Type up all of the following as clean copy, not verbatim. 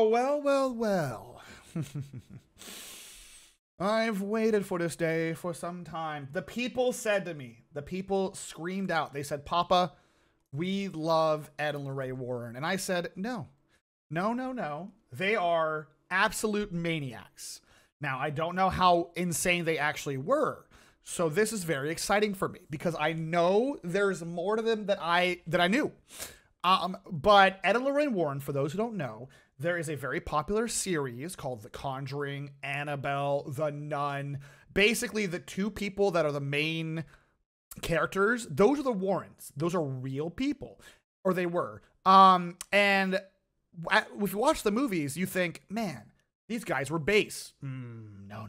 Oh, well. I've waited for this day for some time. The people said to me, the people screamed out. They said, Papa, we love Ed and Lorraine Warren. And I said, no. They are absolute maniacs. Now, I don't know how insane they actually were. So this is very exciting for me because I know there's more to them that I knew. But Ed and Lorraine Warren, for those who don't know, there is a very popular series called The Conjuring, Annabelle, The Nun. Basically, the two people that are the main characters, those are the Warrens. Those are real people, or they were. And if you watch the movies, you think, man, these guys were base. No.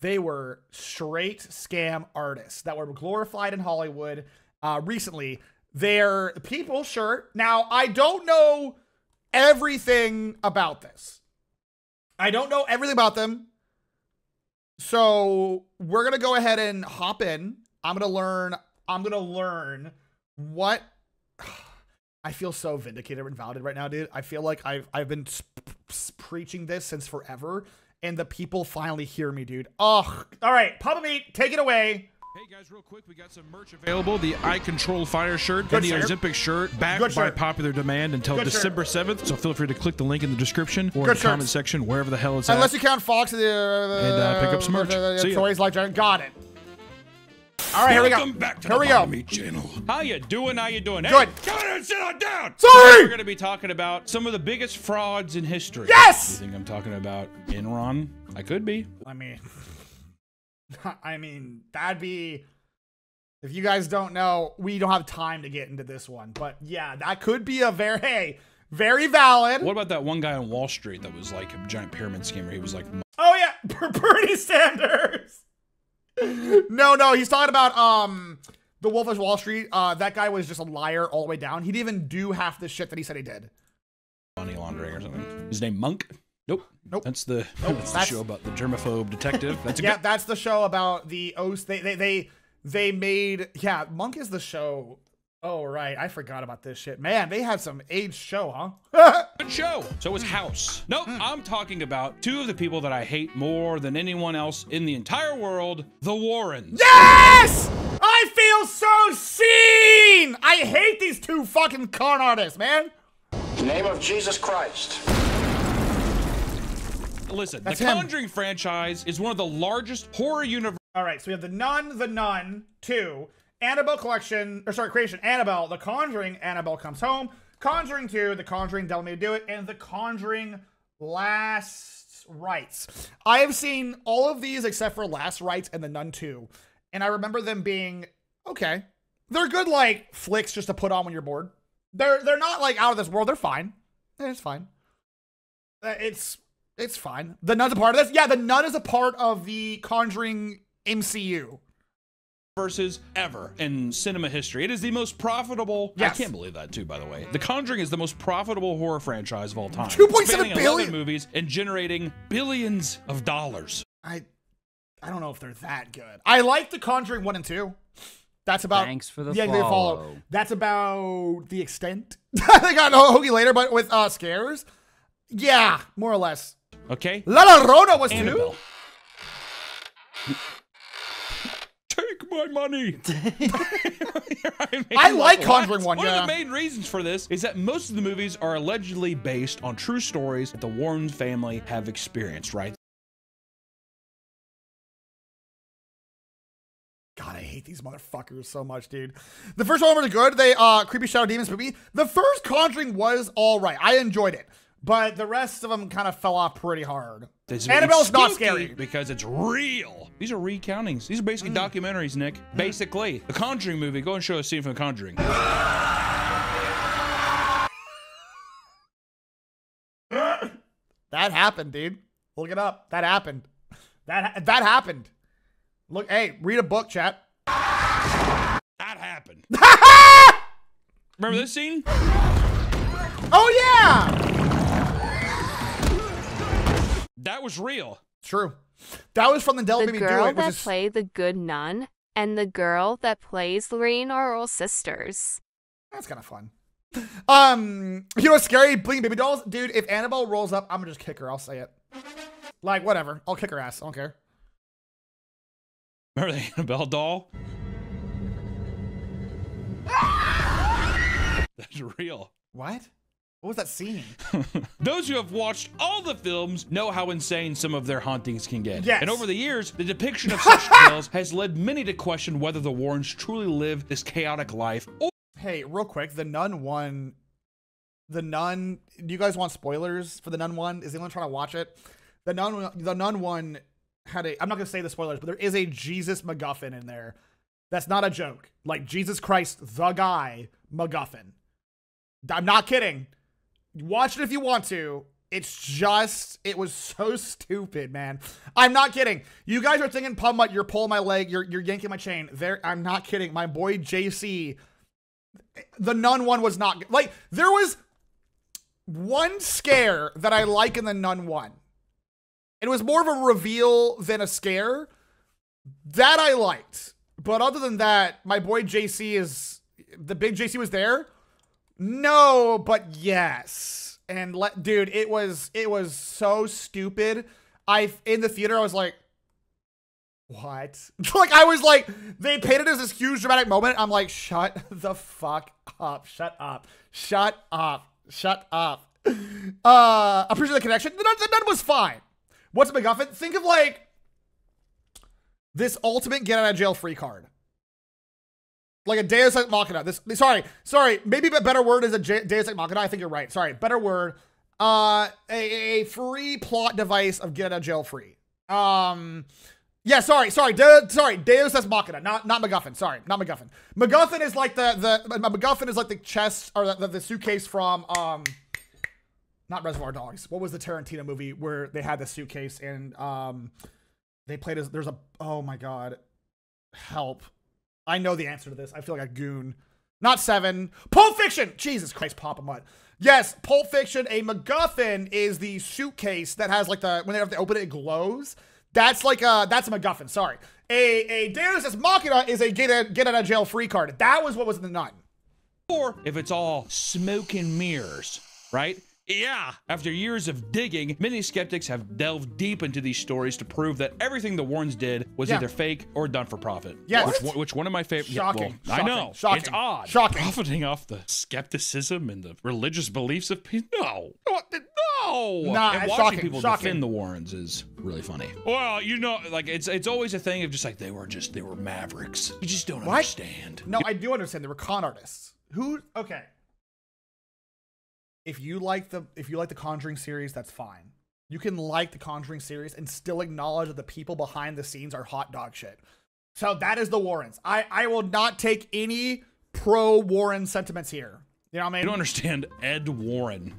They were straight scam artists that were glorified in Hollywood recently. They're people, sure. Now, I don't know everything about this. I don't know everything about them. So we're going to go ahead and hop in. I'm going to learn what I feel so vindicated and validated right now, dude. I feel like I've been preaching this since forever and the people finally hear me, dude. Oh, all right. PapaMutt, take it away. Hey guys, real quick, we got some merch available. The I Control Fire shirt Good and the shirt. Ozempic shirt back Good by shirt. popular demand until Good December 7th. So feel free to click the link in the description or in Good the comment shirts. section, wherever the hell it's Unless at. you count Fox and pick up some merch. See ya. Toys like Giant. Got it. All right, here we go. Welcome back to Here the we go. PapaMutt channel. How you doing? How you doing? Good. Hey, come on and sit on down. Sorry. We're going to be talking about some of the biggest frauds in history. Yes. You think I'm talking about Enron? I could be. I mean, that'd be... If you guys don't know, we don't have time to get into this one. But yeah, that could be a very valid. What about that one guy on Wall Street that was like a giant pyramid scheme where he was like... Oh yeah, Bernie Sanders. No, he's talking about the Wolf of Wall Street. That guy was just a liar all the way down. He didn't even do half the shit that he said he did. Money laundering or something. His name Monk? Nope. That's That's the show about the germaphobe detective. That's a that's the show about the O's. They made, yeah, Monk is the show. Oh, right. I forgot about this shit. Man, they had some aged show, huh? good show. So was House. Nope, I'm talking about two of the people that I hate more than anyone else in the entire world, the Warrens. Yes! I feel so seen! I hate these two fucking con artists, man. In the name of Jesus Christ. Listen, That's the him. Conjuring franchise is one of the largest horror universes. All right, so we have The Nun 2, Annabelle Creation, Annabelle, The Conjuring, Annabelle Comes Home, Conjuring 2, The Conjuring, Devil May Do It, and The Conjuring Last Rites. I have seen all of these except for Last Rites and The Nun 2, and I remember them being, okay. They're good, like, flicks just to put on when you're bored. They're not, like, out of this world. They're fine. It's fine. It's fine. The Nun's a part of this. Yeah, The Nun is a part of the Conjuring MCU. Versus ever in cinema history. It is the most profitable. Yes. I can't believe that too, by the way. The Conjuring is the most profitable horror franchise of all time. 2.7 spanning 11 billion movies and generating billions of dollars. I don't know if they're that good. I like The Conjuring 1 and 2. That's about... Thanks for the they follow. That's about the extent. They got Hoagie later, but with scares. Yeah, more or less. Okay. La Llorona was Annabelle. too. Take my money. I like Conjuring 1, One yeah. of the main reasons for this is that most of the movies are allegedly based on true stories that the Warren family have experienced, right? God, I hate these motherfuckers so much, dude. The first one was good. They Creepy Shadow Demons movie. The first Conjuring was all right. I enjoyed it. But the rest of them kind of fell off pretty hard. Annabelle's not scary. Because it's real. These are recountings. These are basically documentaries, Nick. Basically. The Conjuring movie. Go and show a scene from The Conjuring. That happened, dude. Look it up. That happened. That happened. Look, hey, read a book, chat. That happened. Remember this scene? Oh, yeah! That was real. True. That was from the Devil The Made Me Do girl It, which that is... played the good nun and the girl that plays Lorraine are all sisters. That's kind of fun. You know what's scary? Bling baby dolls, dude. If Annabelle rolls up, I'm gonna just kick her. I'll say it. Like whatever, I'll kick her ass. I don't care. Remember the Annabelle doll? That's real. What? What was that scene? Those who have watched all the films know how insane some of their hauntings can get. Yes. And over the years, the depiction of such tales has led many to question whether the Warrens truly live this chaotic life. Hey, real quick, The Nun 1. The Nun. Do you guys want spoilers for The Nun 1? Is anyone trying to watch it? The Nun 1 had a. I'm not gonna say the spoilers, but there is a Jesus MacGuffin in there. That's not a joke. Like Jesus Christ, the guy MacGuffin. I'm not kidding. Watch it if you want to. It's just, it was so stupid, man. I'm not kidding. You guys are thinking, PapaMutt, you're pulling my leg, you're yanking my chain. There, I'm not kidding. My boy JC, The Nun 1 was not, like, there was one scare that I like in The Nun 1. It was more of a reveal than a scare. That I liked. But other than that, my boy JC is, the big JC was there. No, but yes. And dude, it was so stupid. In the theater, I was like, what? Like, I was like, they painted it as this huge dramatic moment. I'm like, shut the fuck up. Shut up. Shut up. Shut up. Appreciate the connection. The nun was fine. What's a MacGuffin? Think of like this ultimate get out of jail free card. Like a Deus Ex Machina. Sorry. Maybe a better word is a Deus Ex Machina. I think you're right. Sorry. Better word. A free plot device of get out of jail free. Yeah, sorry. Deus Ex Machina, not MacGuffin. Sorry, not MacGuffin. MacGuffin is like MacGuffin is like the chest or the suitcase from not Reservoir Dogs. What was the Tarantino movie where they had the suitcase and they played as oh my god, help. I know the answer to this. I feel like a goon. Not Seven. Pulp Fiction! Jesus Christ, PapaMutt. Yes, Pulp Fiction. A MacGuffin is the suitcase that has like when they have to open it, it glows. That's like that's a MacGuffin. Sorry. A Deus Ex Machina is a get out of jail free card. That was what was in the Nun. Or if it's all smoke and mirrors, right? Yeah. After years of digging, many skeptics have delved deep into these stories to prove that everything the Warrens did was either fake or done for profit. Yes. Which one of my favorite? Shocking. Yeah, well, I know. Shocking. It's odd. Shocking. Profiting off the skepticism and the religious beliefs of people. No. Nah, and watching shocking. people defend the Warrens is really funny. Well, you know, like it's always a thing of just like they were mavericks. You just don't understand. No, I do understand. They were con artists. Okay. If you like the Conjuring series, that's fine. You can like the Conjuring series and still acknowledge that the people behind the scenes are hot dog shit. So that is the Warrens. I will not take any pro Warren sentiments here. You know what I mean? You don't understand Ed Warren.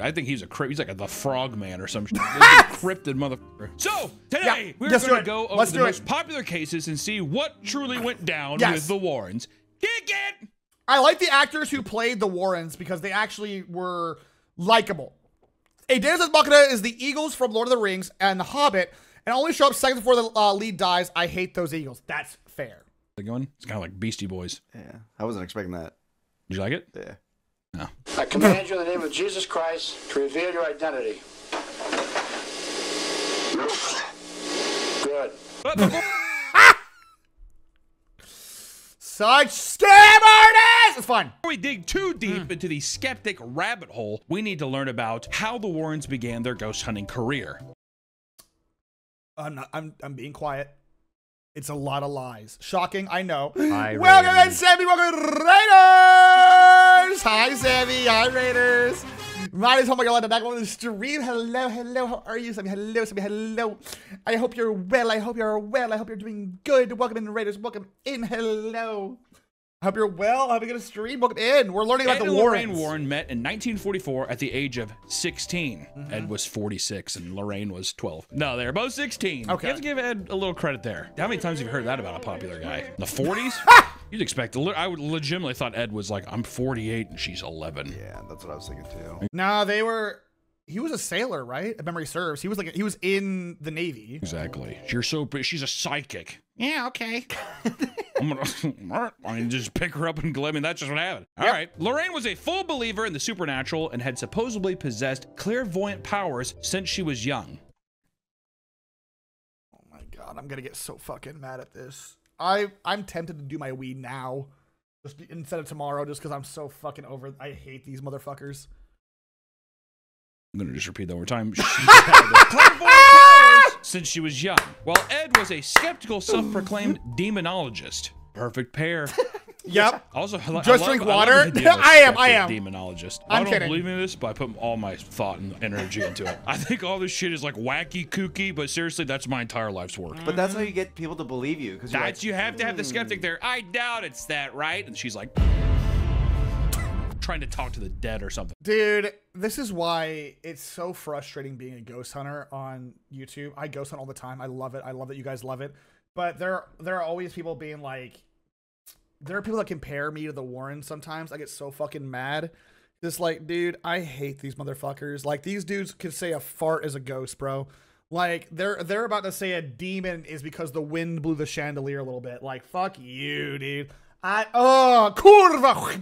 I think he's like the frog man or some shit. Cryptid motherfucker. So today we're going to go over the most popular cases and see what truly went down with the Warrens. Kick it! I like the actors who played the Warrens because they actually were likable. A Deus Ex Machina is the Eagles from Lord of the Rings and The Hobbit, and only show up seconds before the lead dies. I hate those Eagles. That's fair. It's kind of like Beastie Boys. Yeah, I wasn't expecting that. Did you like it? Yeah. No. I command you in the name of Jesus Christ to reveal your identity. Good. Such scam artists! It's fun. Before we dig too deep into the skeptic rabbit hole, we need to learn about how the Warrens began their ghost hunting career. I'm being quiet. It's a lot of lies. Shocking, I know. Hi, welcome Raiders. in, Sammy. Welcome in, Raiders. Hi, Sammy. Hi, Raiders. My name is Homegirl. Back on the stream. Hello. How are you, Sammy? Hello. I hope you're well. I hope you're doing good. Welcome in, Raiders. Welcome in. Hello. I hope you're well. I hope you're going to stream. Welcome in. We're learning about the Warrens. Lorraine Warren met in 1944 at the age of 16. Ed was 46 and Lorraine was 12. No, they're both 16. Okay. You have to give Ed a little credit there. How many times have you heard that about a popular guy? In the 40s? You'd expect. I would legitimately thought Ed was like, I'm 48 and she's 11. Yeah, that's what I was thinking too. Nah, he was a sailor, right? If memory serves. He was in the Navy. Exactly. She's a psychic. Yeah, okay. I'm gonna, I mean, just pick her up and I mean, that's just what happened. All right. Lorraine was a full believer in the supernatural and had supposedly possessed clairvoyant powers since she was young. Oh my God, I'm gonna get so fucking mad at this. I'm tempted to do my weed now, just instead of tomorrow, just because I'm so fucking over. I hate these motherfuckers. I'm gonna just repeat that one more time. She had clairvoyant powers since she was young, while Ed was a skeptical, self-proclaimed demonologist. Perfect pair. Yep. Also, just drink water. I am. Demonologist. I'm I don't kidding. believe in this, but I put all my thought and energy into it. I think all this shit is like wacky, kooky, but seriously, that's my entire life's work. But that's how you get people to believe you. Because That's you have to have the skeptic there. I doubt it's that, right? And she's like trying to talk to the dead or something. Dude, this is why it's so frustrating being a ghost hunter on YouTube. I ghost hunt all the time. I love it. I love that you guys love it. But there are always people being like, there are people that compare me to the Warrens sometimes. I get so fucking mad. Just like, dude, I hate these motherfuckers. Like, these dudes could say a fart is a ghost, bro. Like, they're about to say a demon is because the wind blew the chandelier a little bit. Like, fuck you, dude. Curva.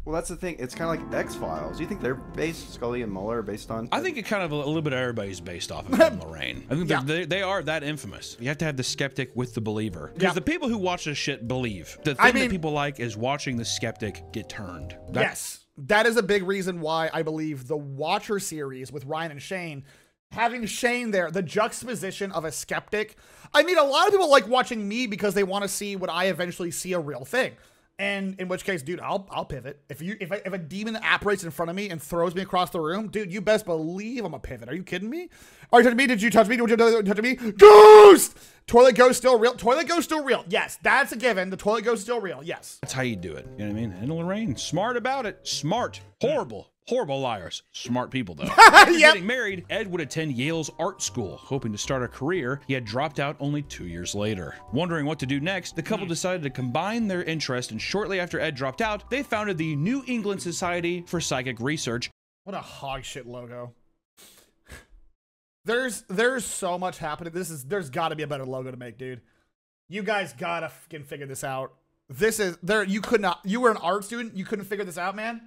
Well, that's the thing. It's kind of like X-Files. Do you think they're based, Scully and Mueller, are based on? I think it kind of a little bit of everybody's based off of Ed and Lorraine. I think they are that infamous. You have to have the skeptic with the believer. Because the people who watch this shit believe. The thing that people like is watching the skeptic get turned. Yes. That is a big reason why I believe the Watcher series with Ryan and Shane, having Shane there, the juxtaposition of a skeptic. I mean, a lot of people like watching me because they want to see what I eventually see a real thing. And in which case, dude, I'll pivot. If a demon apparates in front of me and throws me across the room, dude, you best believe I'm a pivot. Are you kidding me? Are you touching me? Did you touch me? Did you touch me? Ghost! Toilet ghost still real? Toilet ghost still real? Yes, that's a given. The toilet ghost still real. Yes. That's how you do it. You know what I mean? And Lorraine, smart about it. Smart. Horrible liars. Smart people, though. After getting married, Ed would attend Yale's art school, hoping to start a career. He had dropped out only 2 years later. Wondering what to do next, the couple decided to combine their interest, and shortly after Ed dropped out, they founded the New England Society for Psychic Research. What a hogshit logo. There's so much happening. There's got to be a better logo to make, dude. You guys gotta fucking figure this out. You were an art student, you couldn't figure this out, man?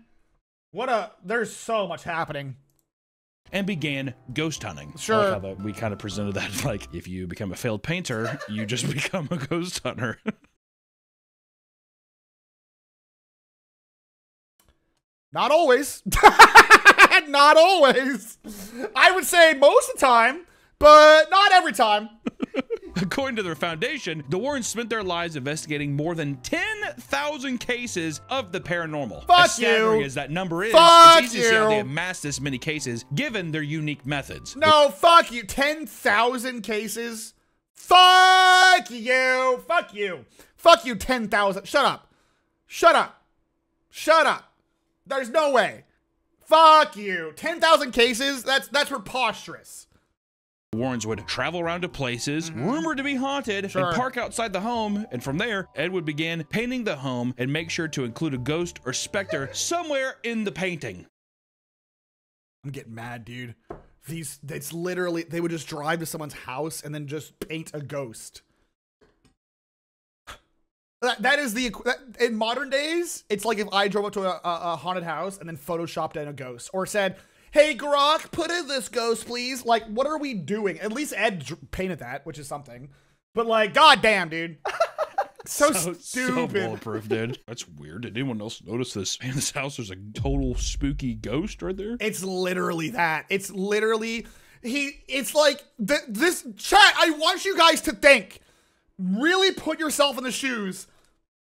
There's so much happening. And began ghost hunting. Sure. I like how that we kind of presented that like, if you become a failed painter, you just become a ghost hunter. Not always. Not always. I would say most of the time, but not every time. According to their foundation, the Warrens spent their lives investigating more than 10,000 cases of the paranormal. Fuck as staggering you. as that number is, Fuck it's easy to see how they amassed this many cases, given their unique methods. No, fuck you. 10,000 cases? Fuck you. Fuck you. Fuck you, 10,000. Shut up. Shut up. Shut up. There's no way. Fuck you. 10,000 cases? That's preposterous. Warrens would travel around to places rumored to be haunted and park outside the home, and from there, Ed would begin painting the home and make sure to include a ghost or specter somewhere in the painting. I'm getting mad, dude. It's literally, they would just drive to someone's house and then just paint a ghost. That is in modern days, it's like if I drove up to a haunted house and then photoshopped in a ghost or said, hey, Grok, put in this ghost, please. Like, what are we doing? At least Ed painted that, which is something. But, like, goddamn, dude. So stupid. So bulletproof, dude. That's weird. Did anyone else notice this? In this house, there's a total spooky ghost right there. It's literally that. It's literally, it's like, this chat, I want you guys to think. Really put yourself in the shoes.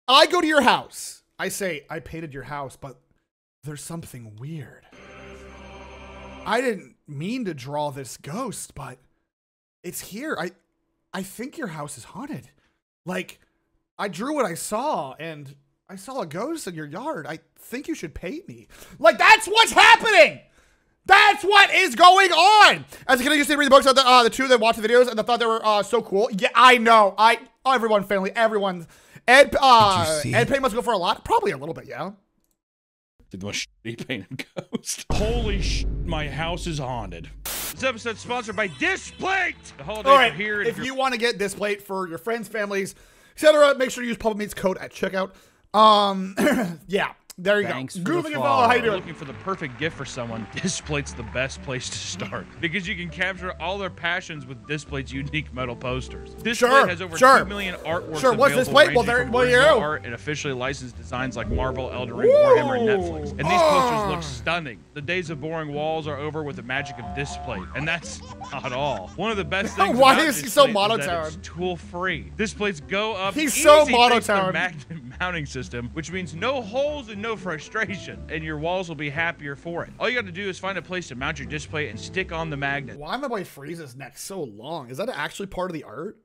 I go to your house. I say, I painted your house, but there's something weird. I didn't mean to draw this ghost, but it's here. I think your house is haunted. Like, I drew what I saw, and I saw a ghost in your yard. I think you should paint me. Like, that's what's happening. That's what is going on. As a kid, I used to read the books of the two that watched the videos, and I thought they were so cool. Yeah, I know. Everyone, family, everyone. Ed Payne must go for a lot. Probably a little bit, yeah. The most shitty painted ghost. Holy sh! My house is haunted. This episode is sponsored by Displate. The holidays are here. If you want to get Displate for your friends, families, etc. Make sure you use PapaMutt's code at checkout. Yeah. There you Thanks go. for the Goofy follow. How you doing? Looking for the perfect gift for someone, Displate's the best place to start because you can capture all their passions with Displate's unique metal posters. Displate has over 2 million artworks What's available, Displate? Well, ranging from well, original art and officially licensed designs like Marvel, Elden Ring, Warhammer, and Netflix. And these posters look stunning. The days of boring walls are over with the magic of Displate, and that's not all. One of the best things Why about is he so Displate is that monotone? it's tool-free. Displates go up He's easy so thanks to their monotone. magnet mounting system, which means no holes and no frustration, and your walls will be happier for it. All you got to do is find a place to mount your display and stick on the magnet. Why my boy Frieza's neck so long? Is that actually part of the art?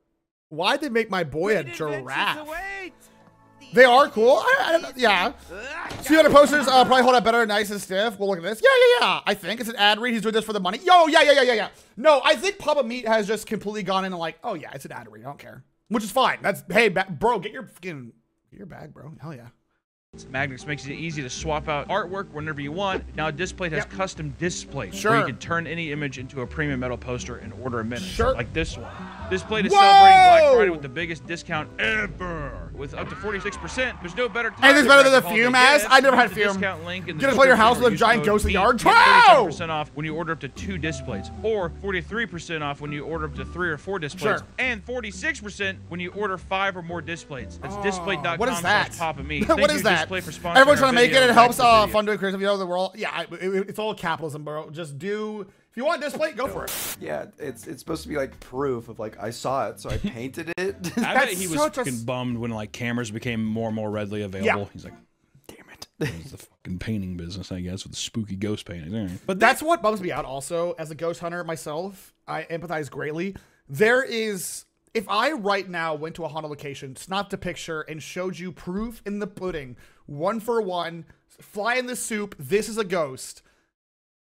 Why'd they make my boy a giraffe? They are cool. Yeah. See other posters probably hold up better, nice and stiff. Well, look at this. Yeah. I think it's an ad read. He's doing this for the money. Yo, yeah. No, I think PapaMutt has just completely gone in and like, oh yeah, it's an ad read. I don't care, which is fine. That's hey, bro, get your bag, bro. Hell yeah. Magnets makes it easy to swap out artwork whenever you want. Now, Displate has custom displays Sure. where you can turn any image into a premium metal poster in order of minutes. Sure. Like this one. Displate is Whoa! celebrating Black Friday with the biggest discount ever. With up to 46%. There's no better time. Hey, this is better than the holiday Fume ass? gifts. I never had Use the Fume. discount link in the Get us play your house description with a or use giant code ghost in the MEAT yard. to get Wow! 37% off when you order up to 2 displays, or 43% off when you order up to 3 or 4 displays, Sure. and 46% when you order 5 or more displays. That's What is that? displate.com/PapaMutt. What Thank is you, that? Displate, for sponsoring Everyone's our trying to make it. video. It helps Back to the video. fund to create video of the world. Yeah, it's all capitalism, bro. Just do. If you want Display, go for it. Yeah, it's supposed to be like proof of like I saw it, so I painted it. I bet he was such a fucking bummed when like cameras became more and more readily available. Yeah. He's like, Damn it. it's the fucking painting business, I guess, with the spooky ghost paintings. All right. But that's what bums me out also. As a ghost hunter myself, I empathize greatly. If I right now went to a haunted location, snapped a picture, and showed you proof in the pudding, 1 for 1, fly in the soup, this is a ghost,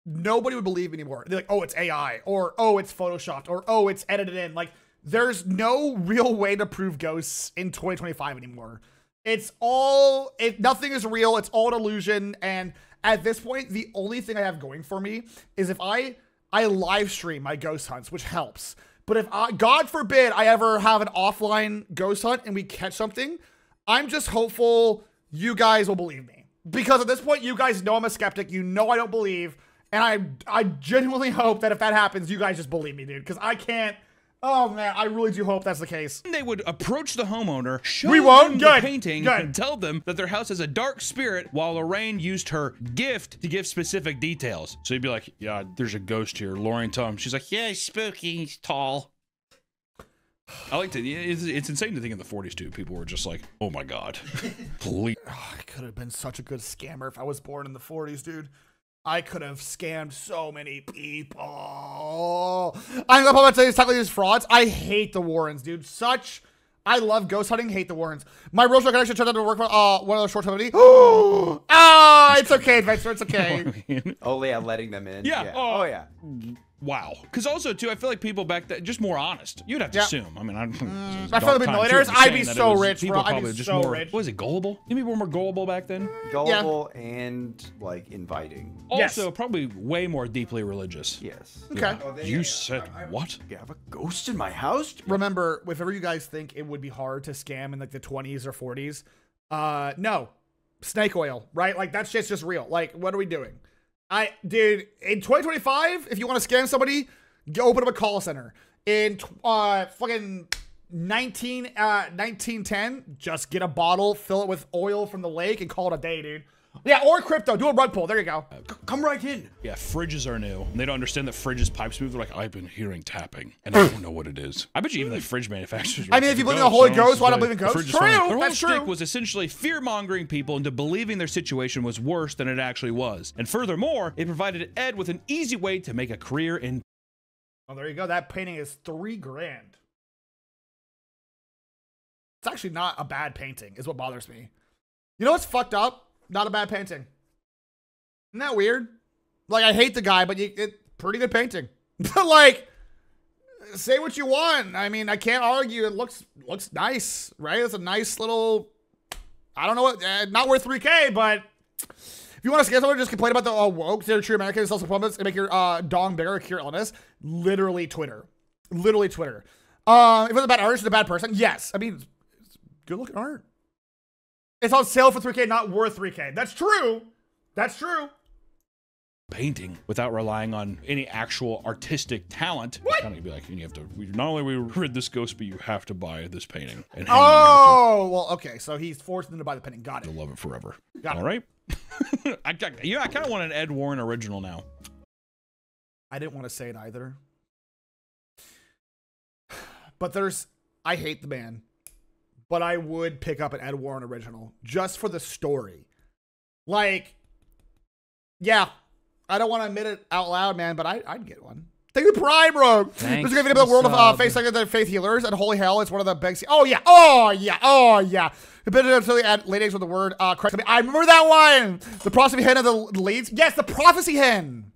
nobody would believe anymore. They're like, oh, it's AI, or oh, it's photoshopped, or oh, it's edited in. Like, there's no real way to prove ghosts in 2025 anymore. Nothing is real. It's all an illusion. And at this point, the only thing I have going for me is if I live stream my ghost hunts, which helps. But if God forbid I ever have an offline ghost hunt and we catch something, I'm just hopeful you guys will believe me. Because at this point, you guys know I'm a skeptic. You know I don't believe. And I genuinely hope that if that happens, you guys just believe me, dude. Because I can't. Oh, man, I really do hope that's the case. They would approach the homeowner, show We won't? them Good. the painting, Good. and tell them that their house has a dark spirit, while Lorraine used her gift to give specific details. So you'd be like, yeah, there's a ghost here. Lauren, tell him. She's like, yeah, he's spooky. He's tall. I like to. It's insane to think in the 40s, too. People were just like, oh, my God. Please. Oh, I could have been such a good scammer if I was born in the 40s, dude. I could have scammed so many people. I'm gonna tell you tackling these frauds. I hate the Warrens, dude. I love ghost hunting, hate the Warrens. My real short connection turned out to work for one of the short company. It's okay, Adventure, it's okay. Oh yeah, letting them in. Yeah. Oh yeah. Wow. Because also, too, I feel like people back then, just more honest. You'd have to assume. I mean, I feel like the millionaires, I'd be so rich, bro. I'd be so rich. Was it gullible? You people were more gullible back then? Gullible and like inviting. Also, probably way more deeply religious. Yes. Okay. You said what? You have a ghost in my house? Remember, if ever you guys think it would be hard to scam in like the 20s or 40s, no. Snake oil, right? Like that shit's just real. Like, what are we doing? Dude, in 2025, if you want to scam somebody, go open up a call center. In fucking 1910, just get a bottle, fill it with oil from the lake, and call it a day, dude. Yeah, or crypto. Do a rug pull. There you go. Come right in. Yeah, fridges are new. And they don't understand that fridges pipes move. They're like, I've been hearing tapping, and I don't know what it is. I bet you even the fridge manufacturers. I mean, if you believe in the Holy Ghost, why not believe in ghosts? True, Their whole that's shtick true. was essentially fear-mongering people into believing their situation was worse than it actually was. And furthermore, it provided Ed with an easy way to make a career in. Oh, there you go. That painting is $3,000. It's actually not a bad painting, is what bothers me. You know what's fucked up? Not a bad painting. Isn't that weird? Like, I hate the guy, but pretty good painting. Like, say what you want. I mean, I can't argue. It looks nice, right? It's a nice little, I don't know what, not worth $3K, but if you want to scare someone, just complain about the woke, they're true Americans, self-supplements, and make your dong bigger, cure illness. Literally Twitter. Literally Twitter. If it's a bad artist, it's a bad person. Yes. I mean, good looking art. It's on sale for 3K, not worth 3K. That's true. That's true. Painting without relying on any actual artistic talent. What? Kind of be like, you have to. Not only we rid this ghost, but you have to buy this painting. And oh, well, okay. So he's forced them to buy the painting. Got it. You'll love it forever. Got it. All right. I kind of want an Ed Warren original now. I didn't want to say it either. But I hate the man, but I would pick up an Ed Warren original just for the story. Like, yeah, I don't want to admit it out loud, man, but I'd get one. Thank you, Prime Rogue. There's a good video about the world of faith healers and holy hell. It's one of the big. Oh yeah, oh yeah, oh yeah. A bit of late eggs with the word Christ. I remember that one. The prophecy hen of the leads. Yes, the prophecy hen.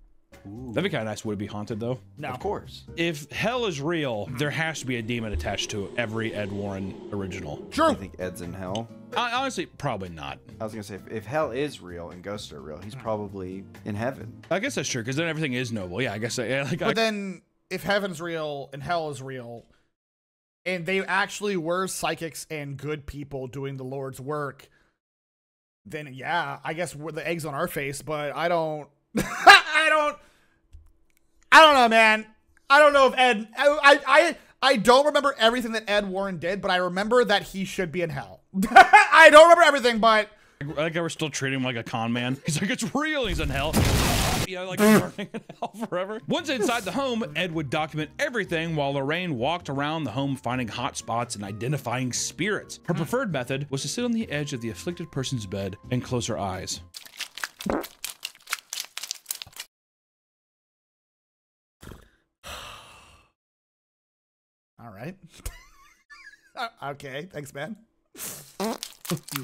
Ooh. That'd be kind of nice. Would it be haunted though? No, of course. If hell is real, there has to be a demon attached to every Ed Warren original. True. I think Ed's in hell. Honestly, probably not. I was gonna say if hell is real and ghosts are real, he's probably in heaven. I guess that's true because then everything is noble. Yeah, I guess. Yeah, like, but then if heaven's real and hell is real, and they actually were psychics and good people doing the Lord's work, then yeah, I guess we're the eggs on our face. But I don't. I don't know, man. I don't know if Ed. I don't remember everything that Ed Warren did, but I remember that he should be in hell. I don't remember everything, but like I was still treating him like a con man. He's like, it's real. He's in hell. Yeah, like burning in hell forever. Once inside the home, Ed would document everything while Lorraine walked around the home finding hot spots and identifying spirits. Her preferred method was to sit on the edge of the afflicted person's bed and close her eyes. All right. Okay, thanks, man.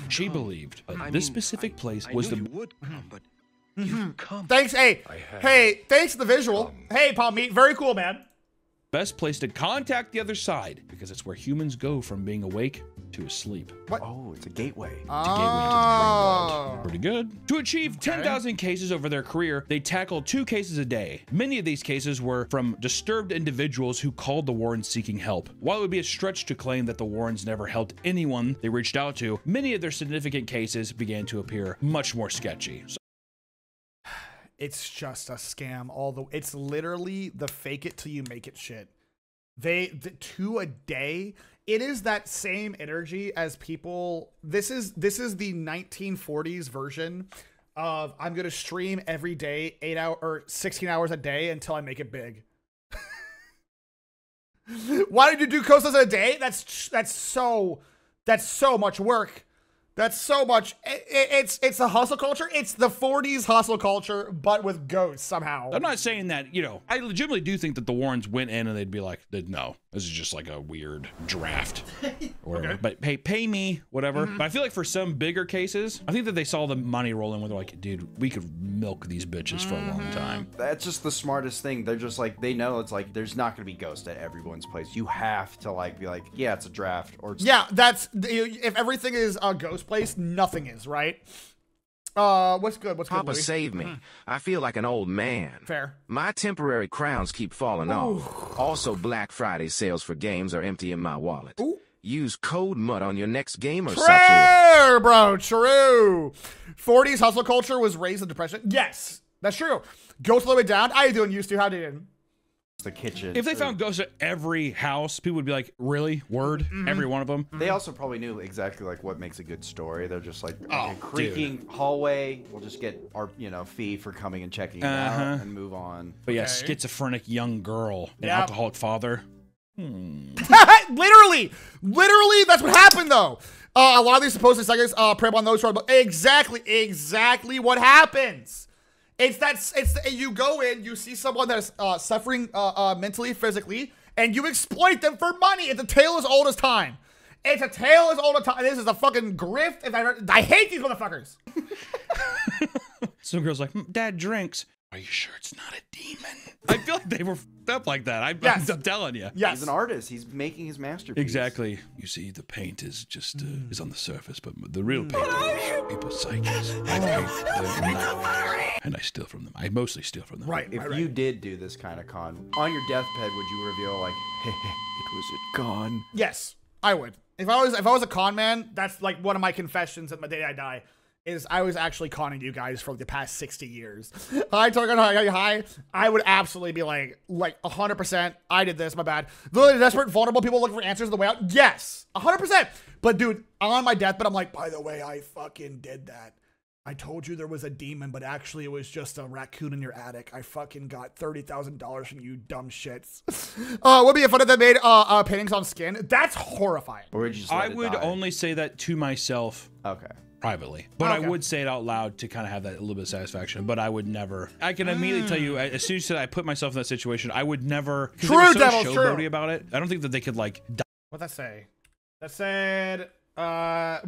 She believed this specific place was the... would come, but you've come. Thanks, hey, thanks for the visual. Hey, PapaMutt, very cool, man. Best place to contact the other side because it's where humans go from being awake to asleep. What? Oh, it's a gateway. It's a gateway to the dream world. Pretty good. To achieve 10,000 cases over their career, they tackled 2 cases a day. Many of these cases were from disturbed individuals who called the Warrens seeking help. While it would be a stretch to claim that the Warrens never helped anyone they reached out to, many of their significant cases began to appear much more sketchy. It's just a scam. It's literally the fake it till you make it shit. The 2 a day. It is that same energy as people. This is the 1940s version of I'm gonna stream every day 8 hours or 16 hours a day until I make it big. Why did you do coasters a day? That's so much work. That's so much. It's a hustle culture. It's the 40s hustle culture, but with ghosts somehow. I'm not saying that, you know, I legitimately do think that the Warrens went in and they'd be like, no, this is just like a weird draft or whatever. Okay. But hey, pay me, whatever. But I feel like for some bigger cases, I think that they saw the money rolling where they're like, dude, we could milk these bitches for a long time. That's just the smartest thing. They're just like, they know it's like, there's not going to be ghosts at everyone's place. You have to like be like, yeah, it's a draft. Or yeah, if everything is a ghost place, nothing is, right? What's good? What's Papa good, Louis? saved me. I feel like an old man. Fair. My temporary crowns keep falling off. Also, Black Friday sales for games are emptying my wallet. Ooh. Use code MUTT on your next game or True, such. bro. True. 40s hustle culture was raised in depression. Yes, that's true. Ghosts all the way down. How you doing? Used to? How did you? The kitchen. If they found ghosts at every house, people would be like, really? Word? Every one of them? They also probably knew exactly like what makes a good story. They're just like, okay, creaking hallway. We'll just get our fee for coming and checking it out and move on. But yeah, schizophrenic young girl, an alcoholic father. Literally, that's what happened though. A lot of these supposed psychics prey on those who are, but exactly what happens. You go in, you see someone that's suffering mentally, physically, and you exploit them for money. It's a tale as old as time. It's a tale as old as time. This is a fucking grift. I hate these motherfuckers. Some girl's like, Dad drinks. Are you sure it's not a demon? I feel like they were up like that. I'm telling you. Yes. He's an artist. He's making his masterpiece. Exactly. You see, the paint is just is on the surface, but the real paint is people's psyches. I paint them and I steal from them. I mostly steal from them. Right. If you did do this kind of con, on your deathbed, would you reveal like, hey, it was a con? Yes, I would. If I was a con man, that's like one of my confessions at my day I die. Is I was actually conning you guys for the past 60 years. I took on high. I would absolutely be like 100%. I did this. My bad. The desperate, vulnerable people looking for answers on the way out. Yes, 100%. But dude, on my deathbed, I'm like, by the way, I fucking did that. I told you there was a demon, but actually it was just a raccoon in your attic. I fucking got $30,000 from you dumb shits. Would be a fun if they made paintings on skin. That's horrifying. Or would you just let I it would die? only say that to myself. Okay. Privately, but I would say it out loud to kind of have that a little bit of satisfaction. But I would never. I can immediately tell you, as soon as I put myself in that situation, I would never. True, so Devil, showboaty about it. I don't think that they could like. What'd that say? That said,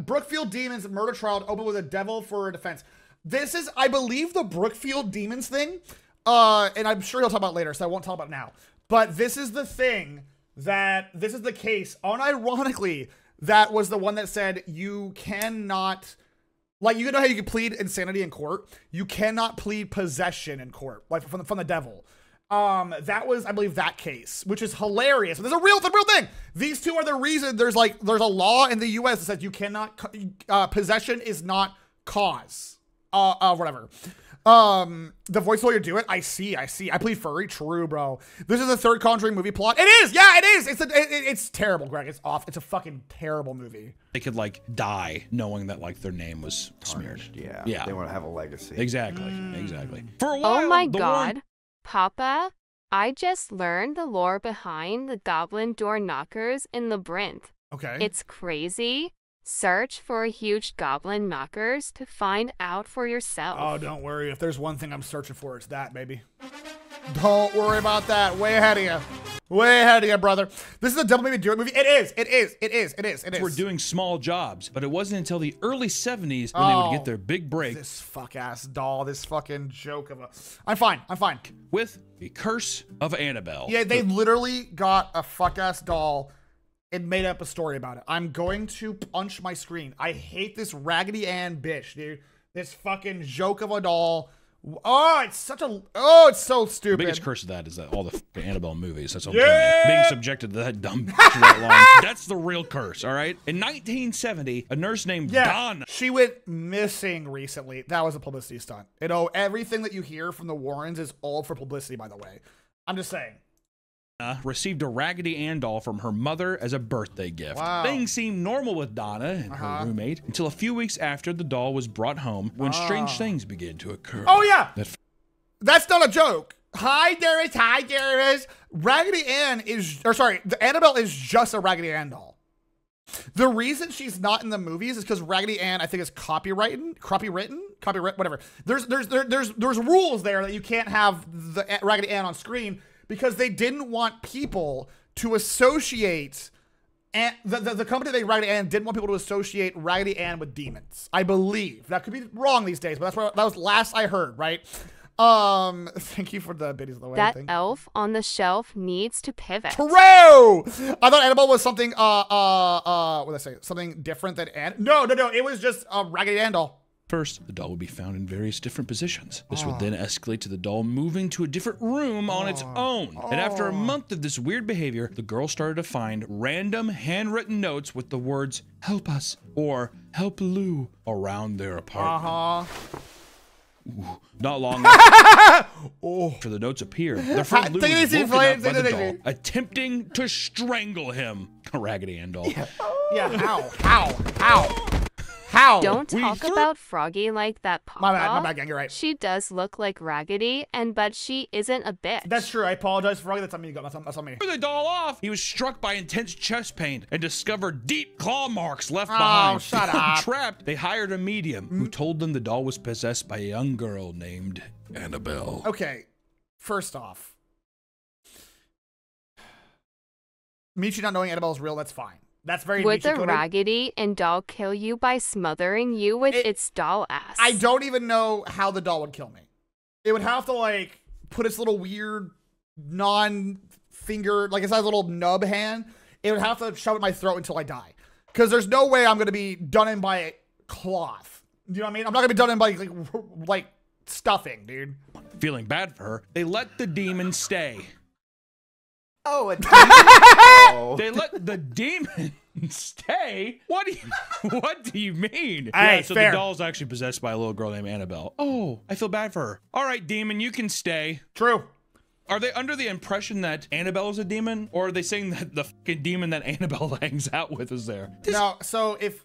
Brookfield Demons murder trial open with a devil for defense. This is, I believe, the Brookfield Demons thing, and I'm sure he'll talk about it later, so I won't talk about it now. But this is the thing this is the case. Unironically, that was the one that said you cannot. Like, you know how you can plead insanity in court? You cannot plead possession in court, like from the devil. That was, I believe, that case, which is hilarious. But there's a real thing. These two are the reason there's a law in the U.S. that says you cannot, possession is not cause. Whatever. The voice lawyer do it. I see. I plead furry. True, bro. This is the third Conjuring movie plot. It is. Yeah, it is. It's terrible, Greg. It's off. It's a fucking terrible movie. They could like die knowing that like their name was smeared. Yeah. They want to have a legacy. Exactly. For a while. Oh my God, Papa! I just learned the lore behind the goblin door knockers in Labyrinth. Okay. It's crazy. Search for huge goblin knockers to find out for yourself. Oh, don't worry. If there's one thing I'm searching for, it's that, baby. Don't worry about that. Way ahead of you. Way ahead of you, brother. This is a Devil Made Me Do It movie. It is. We're doing small jobs, but it wasn't until the early 70s when they would get their big break. This fuck-ass doll. This fucking joke of a... I'm fine. With The Curse of Annabelle. Yeah, they literally got a fuck-ass doll and made up a story about it. I'm going to punch my screen. I hate this Raggedy Ann bitch, dude. This fucking joke of a doll. Oh, it's so stupid. The biggest curse of that is that all the Annabelle movies, that's what I'm telling you, being subjected to that dumb bitch for that long. That's the real curse, all right? In 1970, a nurse named Donna. She went missing recently. That was a publicity stunt. You know, everything that you hear from the Warrens is all for publicity, by the way. I'm just saying. Received a Raggedy Ann doll from her mother as a birthday gift. Wow. Things seemed normal with Donna and her roommate until a few weeks after the doll was brought home when strange things began to occur. Oh, yeah. That's not a joke. Hi, there is. Raggedy Ann the Annabelle is just a Raggedy Ann doll. The reason she's not in the movies is because Raggedy Ann, I think, is copyright, whatever. There's rules there that you can't have the Raggedy Ann on screen, because they didn't want people to associate, and the company that Raggedy Ann didn't want people to associate Raggedy Ann with demons. I believe. That could be wrong these days, but that was last I heard, right? Thank you for the biddies of the way. That elf on the shelf needs to pivot. True! I thought Annabelle was something, what did I say? Something different than Ann. No, it was just a Raggedy Ann doll. First, the doll would be found in various different positions. This would then escalate to the doll moving to a different room on its own. And after a month of this weird behavior, the girl started to find random handwritten notes with the words, "Help us," or "Help Lou," around their apartment. Ooh, not long after the notes appeared, their friend Lou was woken up by the doll, attempting to strangle him. A Raggedy Ann doll. Yeah, how? Don't talk about Froggy like that, Papa. My bad, gang, you're right. She does look like Raggedy, but she isn't a bitch. That's true. I apologize for Froggy. That's on me. That's on me. Threw the doll off. He was struck by intense chest pain and discovered deep claw marks left behind. Oh, shut up. Trapped, they hired a medium who told them the doll was possessed by a young girl named Annabelle. Okay, first off, Michi not knowing Annabelle's real, that's fine. That's very Would the Michi-coded. Raggedy Ann doll kill you by smothering you with its doll ass? I don't even know how the doll would kill me. It would have to, like, put its little weird non-finger, like, it's a little nub hand. It would have to shove it in my throat until I die. Because there's no way I'm going to be done in by cloth. You know what I mean? I'm not going to be done in by, like stuffing, dude. Feeling bad for her, they let the demon stay. Oh, a demon? They let the demon Stay? What do you mean? Hey, so fair. the doll's actually possessed by a little girl named Annabelle. Oh, I feel bad for her. All right, demon, you can stay. True. Are they under the impression that Annabelle is a demon? Or are they saying that the fucking demon that Annabelle hangs out with is there? No, so if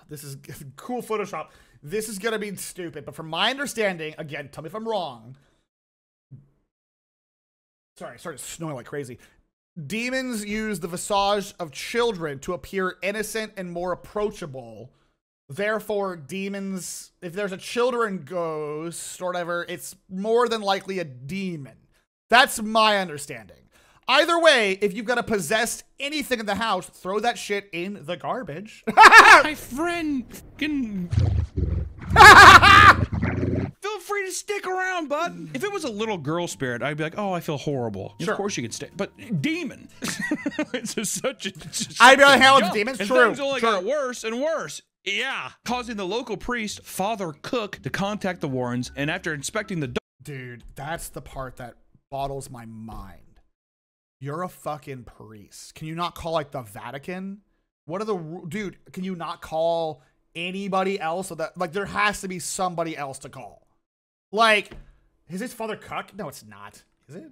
this is cool Photoshop, this is gonna be stupid, but from my understanding, again, tell me if I'm wrong. Sorry, I started snowing like crazy. Demons use the visage of children to appear innocent and more approachable. Therefore, demons, if there's a children ghost or whatever, it's more than likely a demon. That's my understanding. Either way, if you've got to possess anything in the house, throw that shit in the garbage. My friend can... Feel free to stick around, bud. If it was a little girl spirit, I'd be like, oh, I feel horrible. Sure. Of course you could stay. But demon. It's just such a... I'd be like, hell with demons. And True. things only got worse and worse. Yeah. Causing the local priest, Father Cook, to contact the Warrens, and after inspecting the... Dude, that's the part that boggles my mind. You're a fucking priest. Can you not call like the Vatican? What are the dude? Can you not call anybody else? So that like there has to be somebody else to call. Like, is this Father Cook? No, it's not. Is it?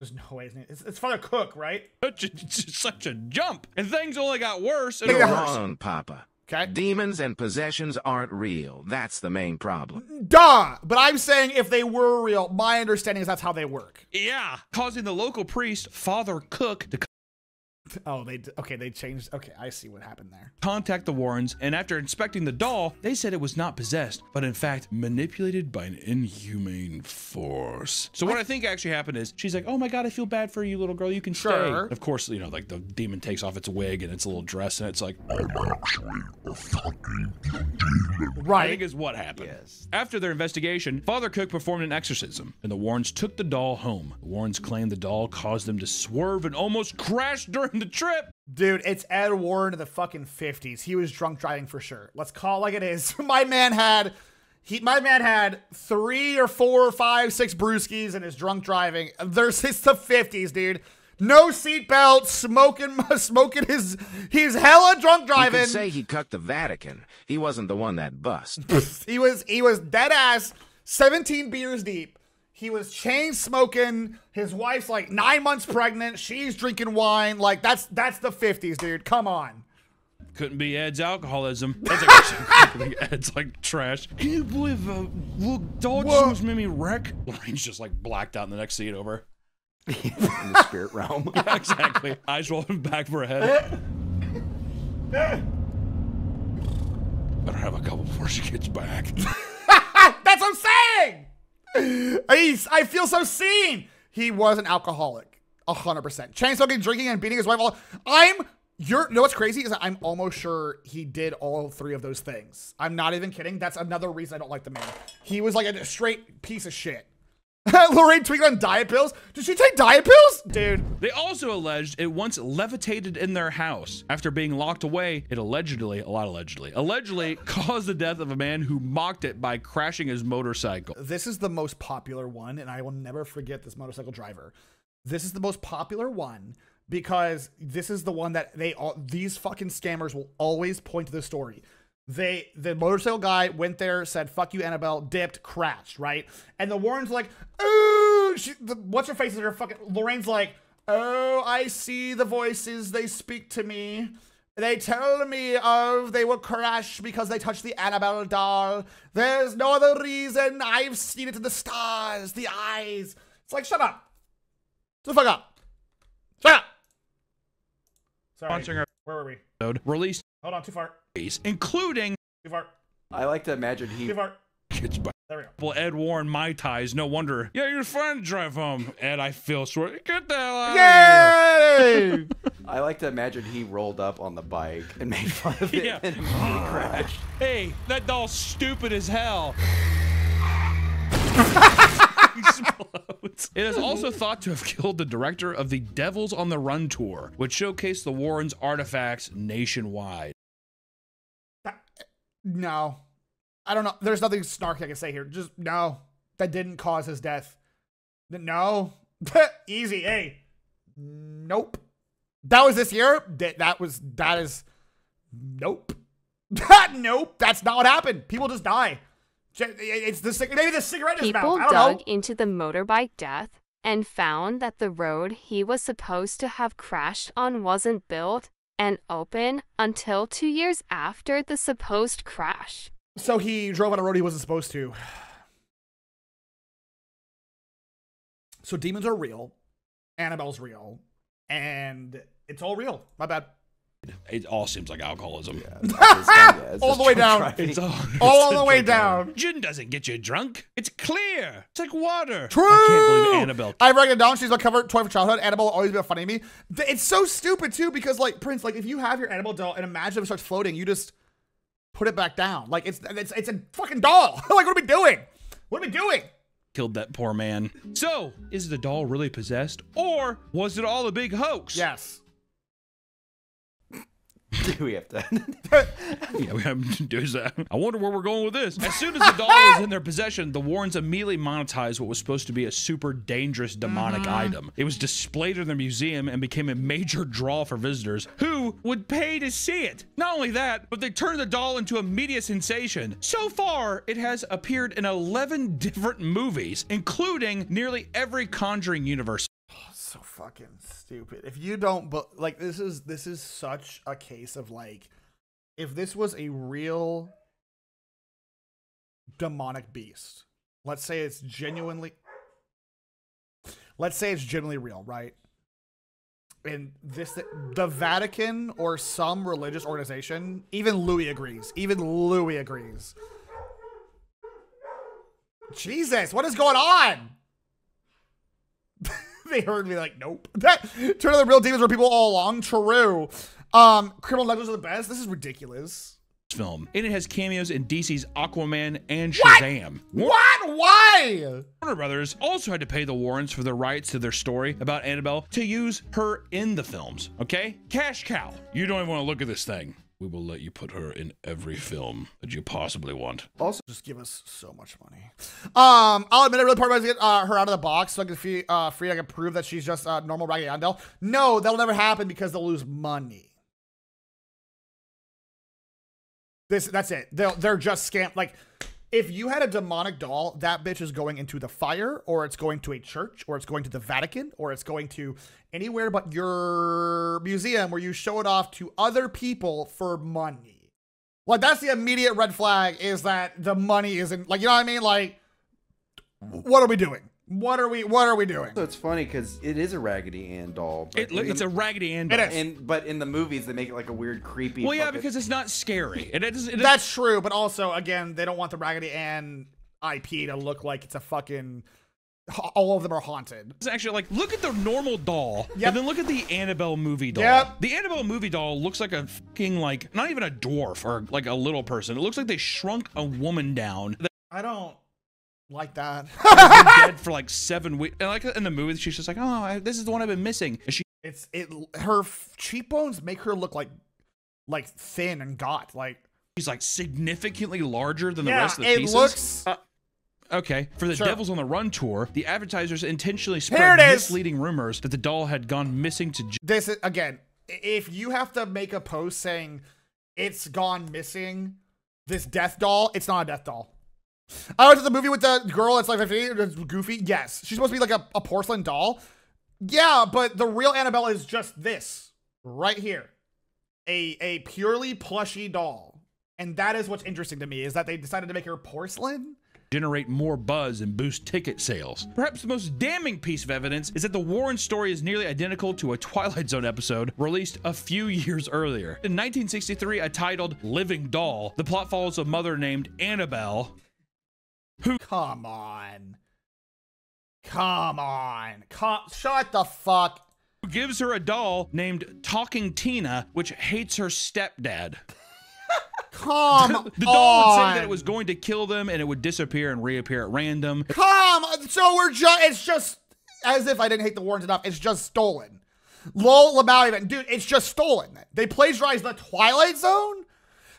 There's no way. It's Father Cook, right? Such a jump, and things only got worse and Think worse. Wrong, Papa. Okay. Demons and possessions aren't real. That's the main problem. Duh. But I'm saying if they were real, my understanding is that's how they work. Yeah, causing the local priest, Father Cook, to Oh, they changed. Okay, I see what happened there. contact the Warrens, and after inspecting the doll, they said it was not possessed, but in fact manipulated by an inhumane force. So what I think actually happened is she's like, oh my god, I feel bad for you, little girl, you can Sure. stay. Of course, you know, like the demon takes off its wig and its little dress, and it's like, I'm actually a fucking demon. Right. I think is what happened. Yes. After their investigation, Father Cook performed an exorcism, and the Warrens took the doll home. The Warrens claimed the doll caused them to swerve and almost crash during the trip. Dude, it's Ed Warren in the fucking 50s. He was drunk driving for sure. Let's call it like it is. My man had 3 or 4 or 5, 6 brewskis in his drunk driving. It's the 50s, dude. No seatbelt, smoking he's hella drunk You driving. could say he cucked the Vatican. He wasn't the one that bust. He was dead ass 17 beers deep. He was chain smoking. His wife's like 9 months pregnant. She's drinking wine. Like that's the 50s, dude. Come on. Couldn't be Ed's alcoholism. That's actually Ed's like trash. Can you believe little dog just made me wreck? Lorraine's just like blacked out in the next seat over. In the spirit realm. Yeah, exactly. Eyes rolling back for a head. Better have a couple before she gets back. That's what I'm saying. I feel so seen. He was an alcoholic, 100%. Chain smoking, drinking, and beating his wife. You know what's crazy is that I'm almost sure he did all 3 of those things. I'm not even kidding. That's another reason I don't like the man. He was like a straight piece of shit. Lorraine tweaked on diet pills. Did she take diet pills? Dude. They also alleged it once levitated in their house. After being locked away, it allegedly caused the death of a man who mocked it by crashing his motorcycle. This is the most popular one, and I will never forget this motorcycle driver. This is the most popular one because this is the one that these fucking scammers will always point to the story. The motorcycle guy went there, said, fuck you, Annabelle, dipped, crashed, right? And the Warren's like, ooh, what's her face? Lorraine's like, oh, I see the voices, they speak to me. They tell me they will crash because they touched the Annabelle doll. There's no other reason. I've seen it in the stars, the eyes. It's like, shut up. Shut the fuck up. Shut up. Sorry. Sponsoring our Where were we? released, Hold on, too far. including Too far. I like to imagine Too far. kids by There we go. well, Ed Warren Mai Tais. No wonder. Yeah, you're fine to drive home. Ed, I feel sore. Get the hell out of here. Yay! I like to imagine he rolled up on the bike and made fun of it Yeah. and immediately crashed. Hey, that doll's stupid as hell. Explodes. It is also thought to have killed the director of the Devils on the Run tour, which showcased the Warrens' artifacts nationwide. No. I don't know. There's nothing snarky I can say here. Just no. That didn't cause his death. No. Easy. Hey. Nope. That was this year? That is, nope. Nope, that's not what happened. People just die. It's maybe the cigarette in his mouth. People I don't dug know. into the motorbike death and found that the road he was supposed to have crashed on wasn't built and open until 2 years after the supposed crash. So he drove on a road he wasn't supposed to. So demons are real. Annabelle's real. And it's all real. My bad. It all seems like alcoholism. All the way down. It's all the way down. Gin doesn't get you drunk. It's clear. It's like water. True. I can't believe Annabelle. I've written it down. She's my cover toy for childhood. Annabelle will always be funny to me. It's so stupid too because like Prince, like if you have your Annabelle doll and imagine it starts floating, you just put it back down. Like it's a fucking doll. Like what are we doing? What are we doing? Killed that poor man. So, is the doll really possessed, or was it all a big hoax? Yes. We have to. Yeah, we have to do that. I wonder where we're going with this. As soon as the doll was in their possession, the Warrens immediately monetized what was supposed to be a super dangerous demonic item. It was displayed in their museum and became a major draw for visitors who would pay to see it. Not only that, but they turned the doll into a media sensation. So far, it has appeared in 11 different movies, including nearly every Conjuring universe. So fucking stupid. If you don't, but like this is such a case of like, if this was a real demonic beast, let's say it's genuinely real, right? And the Vatican or some religious organization, even Louis agrees. Jesus, what is going on? They heard me like, nope. Turn out the real demons were people all along. True. Criminal negligence are the best. This is ridiculous. Film. And it has cameos in DC's Aquaman and Shazam. What? Why? Warner Brothers also had to pay the Warrens for the rights to their story about Annabelle to use her in the films. Okay? Cash cow. You don't even want to look at this thing. We will let you put her in every film that you possibly want. Also, just give us so much money. I'll admit, I really part of it is to get her out of the box so I can free. I can prove that she's just a normal Raggedy Ann doll. No, that'll never happen because they'll lose money. That's it. They're just scam. Like, if you had a demonic doll, that bitch is going into the fire, or it's going to a church, or it's going to the Vatican, or it's going to anywhere but your museum where you show it off to other people for money. Like, that's the immediate red flag, is that the money isn't, like, you know what I mean? Like, what are we doing? What are we doing? So it's funny because it is a Raggedy Ann doll. It's a Raggedy Ann doll. It is. But in the movies, they make it like a weird, creepy. Well, yeah, because it's not scary. That's true, but also, again, they don't want the Raggedy Ann IP to look like it's a fucking... All of them are haunted. It's actually like, look at the normal doll, Yep. and then look at the Annabelle movie doll. Yep. The Annabelle movie doll looks like a fucking, like, not even a dwarf or like a little person. It looks like they shrunk a woman down. I don't like that. Been dead for like 7 weeks. And like in the movie, she's just like, oh, this is the one I've been missing. And her cheekbones make her look like thin and gaunt. Like, she's like significantly larger than the yeah, rest of the it pieces. looks. Okay, for the Sure. Devils on the Run tour, the advertisers intentionally Here spread it is. misleading rumors that the doll had gone missing to This is, again, if you have to make a post saying it's gone missing, this death doll, it's not a death doll. I went to the movie with the girl. It's like it's goofy. Yes, she's supposed to be like a porcelain doll. Yeah, but the real Annabelle is just this right here, a purely plushy doll, and that is what's interesting to me, is that they decided to make her porcelain. generate more buzz and boost ticket sales. Perhaps the most damning piece of evidence is that the Warren story is nearly identical to a Twilight Zone episode released a few years earlier. In 1963, titled Living Doll, the plot follows a mother named Annabelle who... Come on. Shut the fuck. Who gives her a doll named Talking Tina, which hates her stepdad. The doll would say that it was going to kill them and it would disappear and reappear at random. So it's just, as if I didn't hate the Warrens enough, it's just stolen. Lol, Lamau even. Dude, it's just stolen. They plagiarized the Twilight Zone?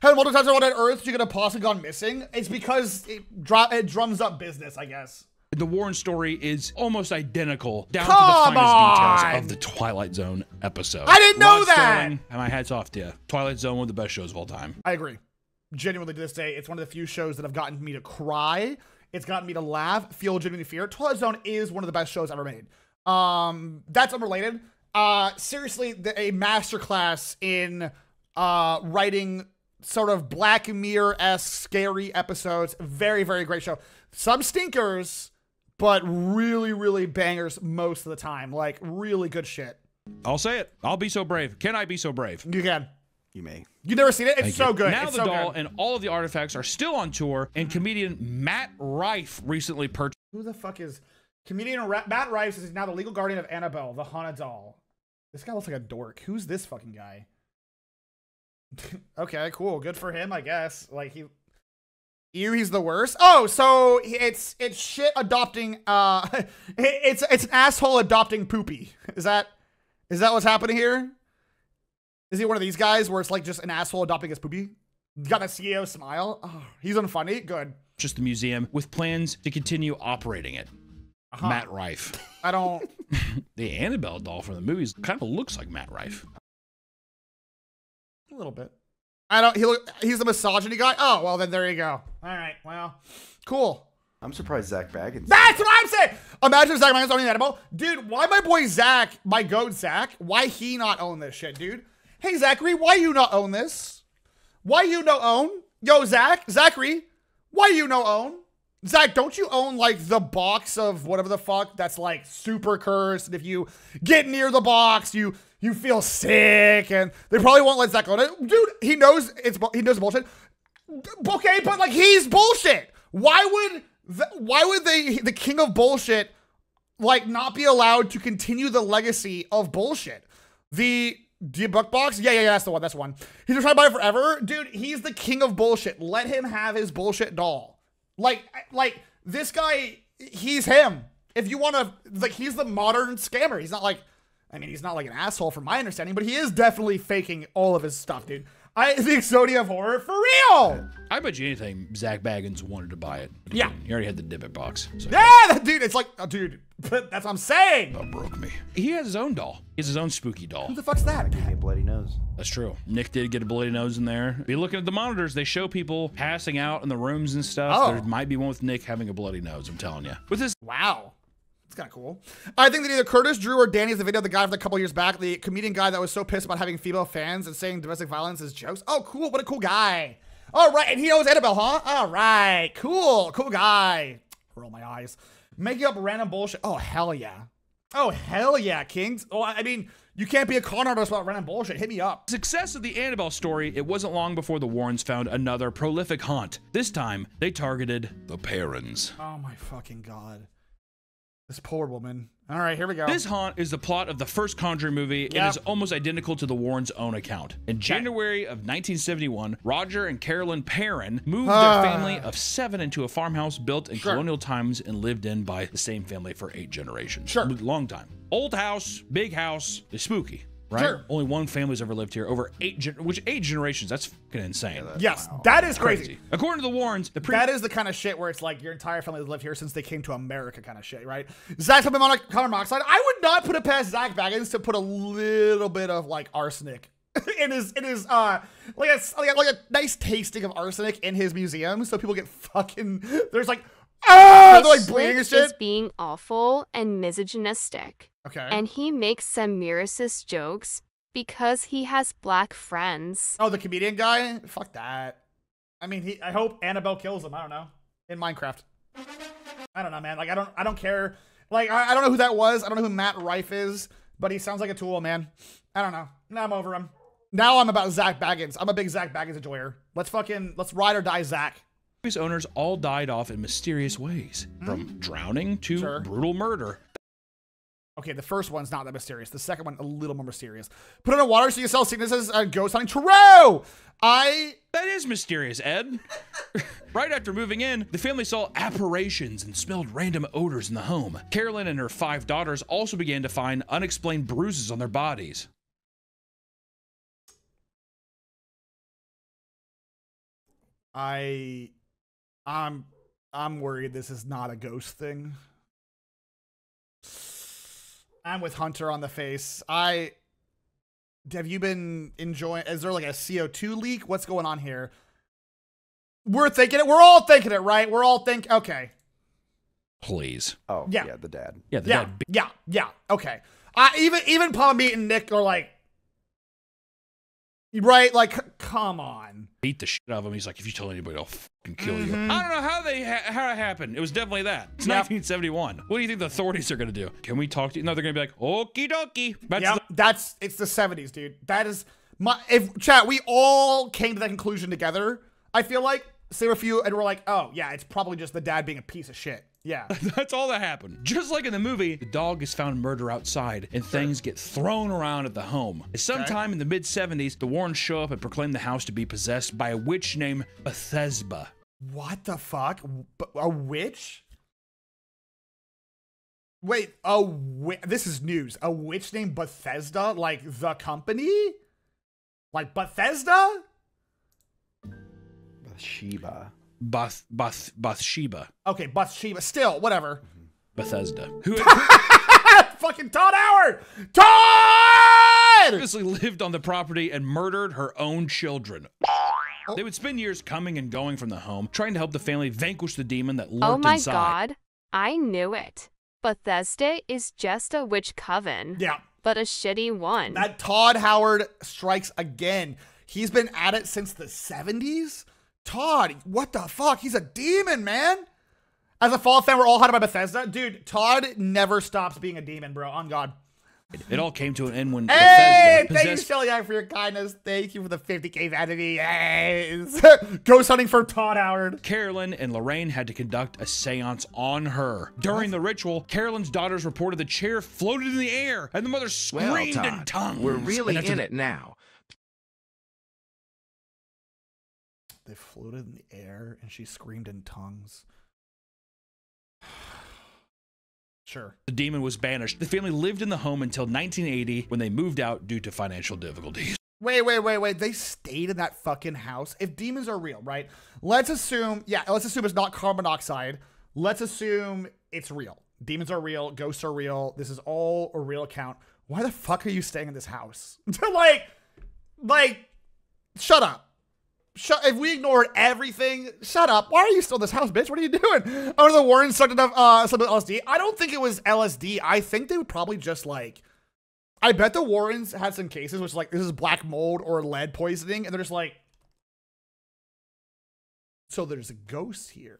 Had multiple times on Earth, you're gonna possibly gone missing. It's because it drums up business, I guess. The Warren story is almost identical down Come to the finest on! details of the Twilight Zone episode. I didn't know Rod that! Sterling, and my hat's off to you. Twilight Zone, one of the best shows of all time. I agree. Genuinely, to this day, it's one of the few shows that have gotten me to cry. It's gotten me to laugh, feel genuine fear. Twilight Zone is one of the best shows ever made. That's unrelated. Seriously, a masterclass in writing sort of Black Mirror-esque scary episodes. Very, very great show. Some stinkers, but really, really bangers most of the time. Like, really good shit. I'll say it. I'll be so brave. Can I be so brave? You can. You may. You never seen it? It's so good. Now it's the so doll good. and all of the artifacts are still on tour, and comedian Matt Rife recently purchased. Who the fuck is... Comedian Matt Rife is now the legal guardian of Annabelle, the haunted doll. This guy looks like a dork. Who's this fucking guy? Okay, cool. Good for him, I guess. Like, he's the worst. Oh, so it's shit adopting, it's an asshole adopting Poopy. Is that what's happening here? Is he one of these guys where it's like just an asshole adopting his Poopy? Got a CEO smile. Oh, he's unfunny. Good. Just the museum with plans to continue operating it. Matt Rife. I don't... The Annabelle doll from the movies kind of looks like Matt Rife. A little bit. He's the misogyny guy? Oh, well, then there you go. All right, well, cool. I'm surprised Zach Baggins. That's what I'm saying! Imagine if Zach Baggins owning Annabelle. Dude, why my boy Zach, my goat Zach, why he not own this shit, dude? Hey, Zachary, why you not own this? Why you no own? Yo, Zachary, why you no own? Zach, don't you own, like, the box of whatever the fuck that's, like, super cursed, and if you get near the box, you feel sick, and they probably won't let Zach own it. Dude, he knows bullshit. Okay, but, like, he's bullshit. Why would the king of bullshit, like, not be allowed to continue the legacy of bullshit? The book box? Yeah, that's the one. That's the one. He's been trying to buy it forever. Dude, he's the king of bullshit. Let him have his bullshit doll. Like this guy, he's him. If you want to, like, he's the modern scammer. He's not like, I mean, he's not like an asshole from my understanding, but he is definitely faking all of his stuff, dude. I think Exodia of Horror, for real! I bet you anything Zach Baggins wanted to buy it. Yeah. He already had the Dibbit box. So. Yeah, dude, it's like, oh, dude, that's what I'm saying. That broke me. He has his own doll. He has his own spooky doll. Who the fuck's that? Give me a bloody nose. That's true. Nick did get a bloody nose in there. Be looking at the monitors. They show people passing out in the rooms and stuff. Oh. There might be one with Nick having a bloody nose, I'm telling you. With his... Wow. It's kind of cool. I think that either Curtis, Drew, or Danny is the video of the guy from a couple years back, the comedian guy that was so pissed about having female fans and saying domestic violence is jokes. Oh, cool. What a cool guy. All right. And he knows Annabelle, huh? All right. Cool. Cool guy. Roll my eyes. Making up random bullshit. Oh, hell yeah. Oh, hell yeah, Kings. Oh, I mean, you can't be a con artist about random bullshit. Hit me up. Success of the Annabelle story, it wasn't long before the Warrens found another prolific haunt. This time, they targeted the Perrons. Oh, my fucking God. This poor woman. All right, here we go. This haunt is the plot of the first Conjuring movie and is almost identical to the Warrens' own account. In January of 1971, Roger and Carolyn Perron moved their family of 7 into a farmhouse built in colonial times and lived in by the same family for 8 generations. Sure. Long time. Old house, big house, it's spooky. Right? Sure. Only one family's ever lived here over 8 generations. That's fucking insane. Yes, that is crazy. According to the Warrens, that is the kind of shit where it's like your entire family has lived here since they came to America kind of shit, right? Zach's carbon monoxide. I would not put it past Zach Baggins to put a little bit of like arsenic in his like a nice tasting of arsenic in his museum, so people get fucking there's like they're like bleeding and shit. Is being awful and misogynistic. Okay. And he makes some racist jokes because he has black friends. Oh, the comedian guy? Fuck that. I mean, I hope Annabelle kills him. I don't know. In Minecraft. I don't know, man. Like, I don't care. Like, I don't know who that was. I don't know who Matt Rife is, but he sounds like a tool, man. I don't know. Now I'm over him. Now I'm about Zach Baggins. I'm a big Zach Baggins enjoyer. Let's ride or die Zach. Previous owners all died off in mysterious ways, from drowning to brutal murder. Okay, the first one's not that mysterious. The second one, a little more mysterious. Put it in water so you sell sicknesses and ghost hunting. True! That is mysterious, Ed. Right after moving in, the family saw apparitions and smelled random odors in the home. Carolyn and her 5 daughters also began to find unexplained bruises on their bodies. I'm worried this is not a ghost thing. I'm with Hunter on the face. Have you been enjoying, is there like a CO2 leak? What's going on here? We're thinking it. We're all thinking it, right? We're all thinking, okay. Please. Oh, Yeah. yeah, the dad. Yeah, the dad. Yeah, okay. Even PapaMutt and Nick are like, right? Like, come on. Beat the shit out of him. He's like, if you tell anybody, I'll fucking kill you. I don't know how how it happened. It was definitely that. It's 1971. What do you think the authorities are gonna do? Can we talk to you? No, they're gonna be like, okie dokie. It's the 70s, dude. That is chat, we all came to that conclusion together. I feel like, same a few, and we're like, oh yeah, it's probably just the dad being a piece of shit. Yeah. That's all that happened. Just like in the movie, the dog is found murder outside and things get thrown around at the home. Sometime in the mid-70s, the Warrens show up and proclaim the house to be possessed by a witch named Bethesda. What the fuck? A witch? Wait, this is news. A witch named Bethesda? Like the company? Like Bethesda? Bathsheba. Bathsheba. Okay, Bathsheba. Still, whatever. Bethesda. Fucking Todd Howard! Todd! Obviously lived on the property and murdered her own children. Oh. They would spend years coming and going from the home, trying to help the family vanquish the demon that lurked Oh my inside. god, I knew it. Bethesda is just a witch coven. Yeah. But a shitty one. That Todd Howard strikes again. He's been at it since the 70s? Todd, what the fuck? He's a demon, man. As a Fallout fan, we're all haunted by Bethesda. Dude, Todd never stops being a demon, bro. On God. It all came to an end when Hey, Bethesda thank you, possessed... Shelly, for your kindness. Thank you for the 50K vanity. Yes. Ghost hunting for Todd Howard. Carolyn and Lorraine had to conduct a seance on her. During the ritual, Carolyn's daughters reported the chair floated in the air, and the mother screamed Well, in Todd, tongues. we're really And after in it now. They floated in the air, and she screamed in tongues. Sure. The demon was banished. The family lived in the home until 1980 when they moved out due to financial difficulties. Wait. They stayed in that fucking house. If demons are real, right? Let's assume it's not carbon monoxide. Let's assume it's real. Demons are real. Ghosts are real. This is all a real account. Why the fuck are you staying in this house? like, shut up. If we ignored everything, shut up. Why are you still in this house, bitch? What are you doing? Oh, the Warrens sucked enough some LSD. I don't think it was LSD. I think they would probably just like, I bet the Warrens had some cases which like, this is black mold or lead poisoning. And they're just like, so there's a ghost here.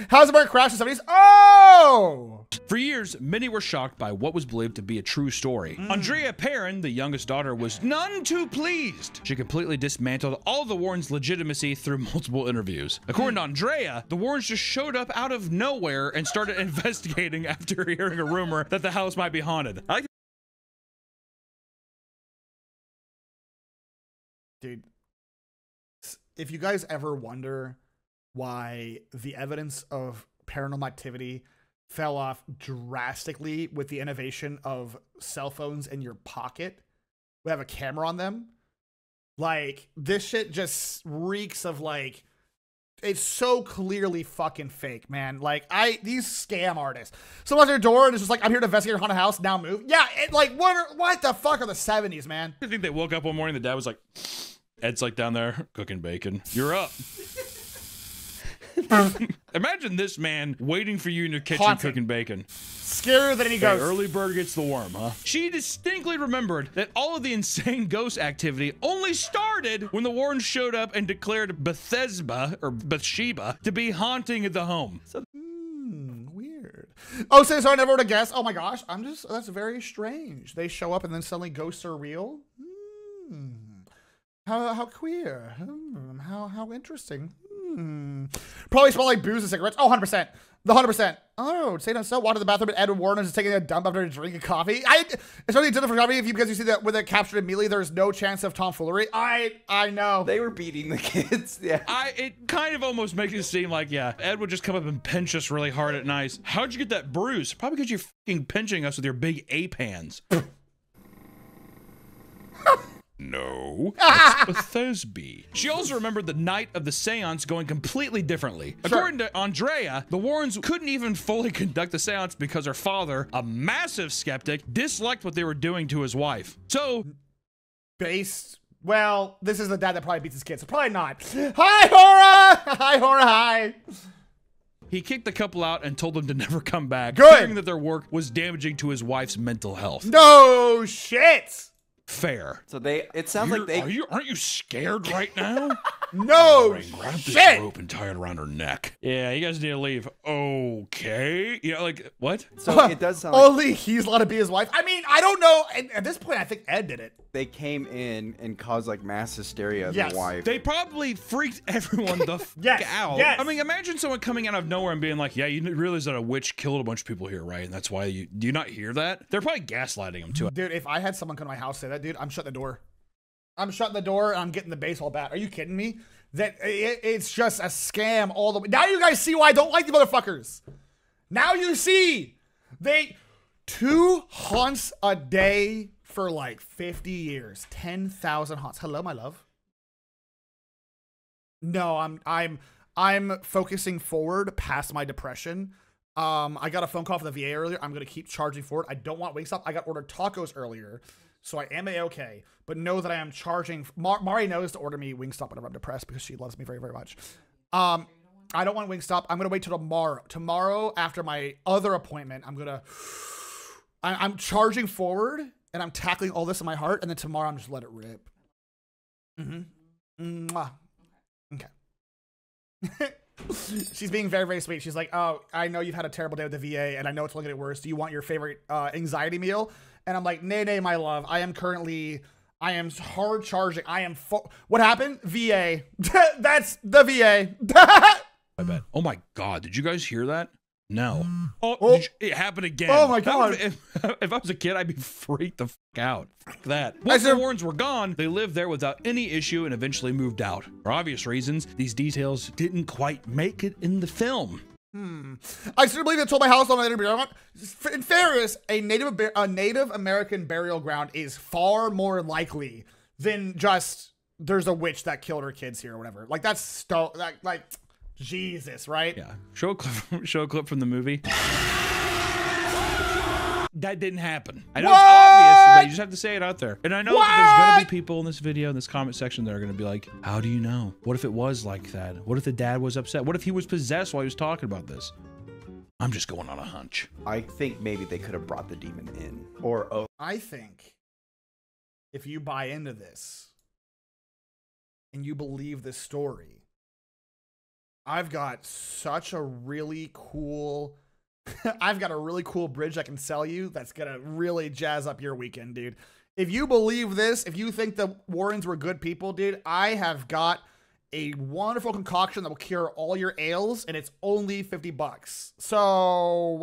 How's the bird crash in the 70s? Oh! For years, many were shocked by what was believed to be a true story. Andrea Perrin, the youngest daughter, was none too pleased. She completely dismantled all of the Warrens' legitimacy through multiple interviews. According to Andrea, the Warrens just showed up out of nowhere and started investigating after hearing a rumor that the house might be haunted. Dude, if you guys ever wonder why the evidence of paranormal activity fell off drastically with the innovation of cell phones in your pocket, we have a camera on them. Like, this shit just reeks of like, it's so clearly fucking fake, man. Like, these scam artists. Someone's at your door and it's just like, I'm here to investigate your haunted house, now move. Yeah, what the fuck are the 70s, man? I think they woke up one morning, the dad was like, Ed's like down there cooking bacon. You're up. Imagine this man waiting for you in your kitchen cooking bacon. Scarier than any ghost. Early bird gets the worm, huh? She distinctly remembered that all of the insane ghost activity only started when the Warrens showed up and declared Bathsheba to be haunting at the home. Weird. Oh, so I never would have guessed. Oh my gosh, that's very strange. They show up and then suddenly ghosts are real. How queer. How interesting. Probably smell like booze and cigarettes. Oh, 100%. The 100%. Oh, say no. So walked to the bathroom and Edward Warren is taking a dump after drinking coffee. It's really different for coffee because you see that with it captured immediately, there's no chance of tomfoolery. I know. They were beating the kids. Yeah. It kind of almost makes it seem like, yeah, Ed would just come up and pinch us really hard at night. How'd you get that bruise? Probably because you're fucking pinching us with your big ape hands. No, that's Bethesda. She also remembered the night of the seance going completely differently. According to Andrea, the Warrens couldn't even fully conduct the seance because her father, a massive skeptic, disliked what they were doing to his wife. So, well, this is the dad that probably beats his kids, so probably not. Hi, Hora! Hi, Hora, hi! He kicked the couple out and told them to never come back, Good. fearing that their work was damaging to his wife's mental health. No shit! Fair. So it sounds like they. Aren't you scared right now? No Grab this shit! rope and tie it around her neck. Yeah, you guys need to leave. Okay. Yeah, like, what? So it does sound like Only he's allowed to be his wife. I mean, I don't know. At this point, I think Ed did it. they came in and caused like mass hysteria of Yes. the wife. They probably freaked everyone the fuck Yes, out. yes. I mean, imagine someone coming out of nowhere and being like, yeah, you realize that a witch killed a bunch of people here, right? And that's why do you not hear that? They're probably gaslighting them too. Dude, if I had someone come to my house say that, dude, I'm shutting the door. I'm shutting the door and I'm getting the baseball bat. Are you kidding me? It's just a scam all the way. Now you guys see why I don't like the motherfuckers. Now you see. 2 haunts a day for like 50 years. 10,000 haunts. Hello, my love. No, I'm focusing forward past my depression. I got a phone call from the VA earlier. I'm gonna keep charging forward. I don't want Wingstop. I got ordered tacos earlier, so I am okay. But know that I am charging. Mari knows to order me Wingstop whenever I'm depressed because she loves me very, very much. I don't want Wingstop. I'm gonna wait till tomorrow. Tomorrow after my other appointment, I'm charging forward and I'm tackling all this in my heart, and then tomorrow I'm just let it rip. Mwah. Okay. She's being very, very sweet. She's like, oh, I know you've had a terrible day with the VA, and I know it's only gonna get worse. Do you want your favorite anxiety meal? And I'm like, nay, my love. I am hard charging. What happened? VA. That's the VA. I bet. Oh my God. Did you guys hear that? No. It happened again. Oh my God. If I was a kid, I'd be freaked the fuck out. Fuck that. Once the Warrens were gone, they lived there without any issue and eventually moved out. For obvious reasons, these details didn't quite make it in the film. I still believe they told my house on the burial ground. In fairness, a Native American burial ground is far more likely than just there's a witch that killed her kids here or whatever. Like that's like Jesus, right? Yeah. Show a clip from the movie. That didn't happen. I know it's obvious, but you just have to say it out there. And I know that there's going to be people in this video, in this comment section, that are going to be like, how do you know? What if it was like that? What if the dad was upset? What if he was possessed while he was talking about this? I'm just going on a hunch. I think maybe they could have brought the demon in. I think if you buy into this and you believe this story, I've got such a really cool... I've got a really cool bridge I can sell you that's gonna really jazz up your weekend, dude. If you believe this, if you think the Warrens were good people, dude, I have got a wonderful concoction that will cure all your ails, and it's only $50. So,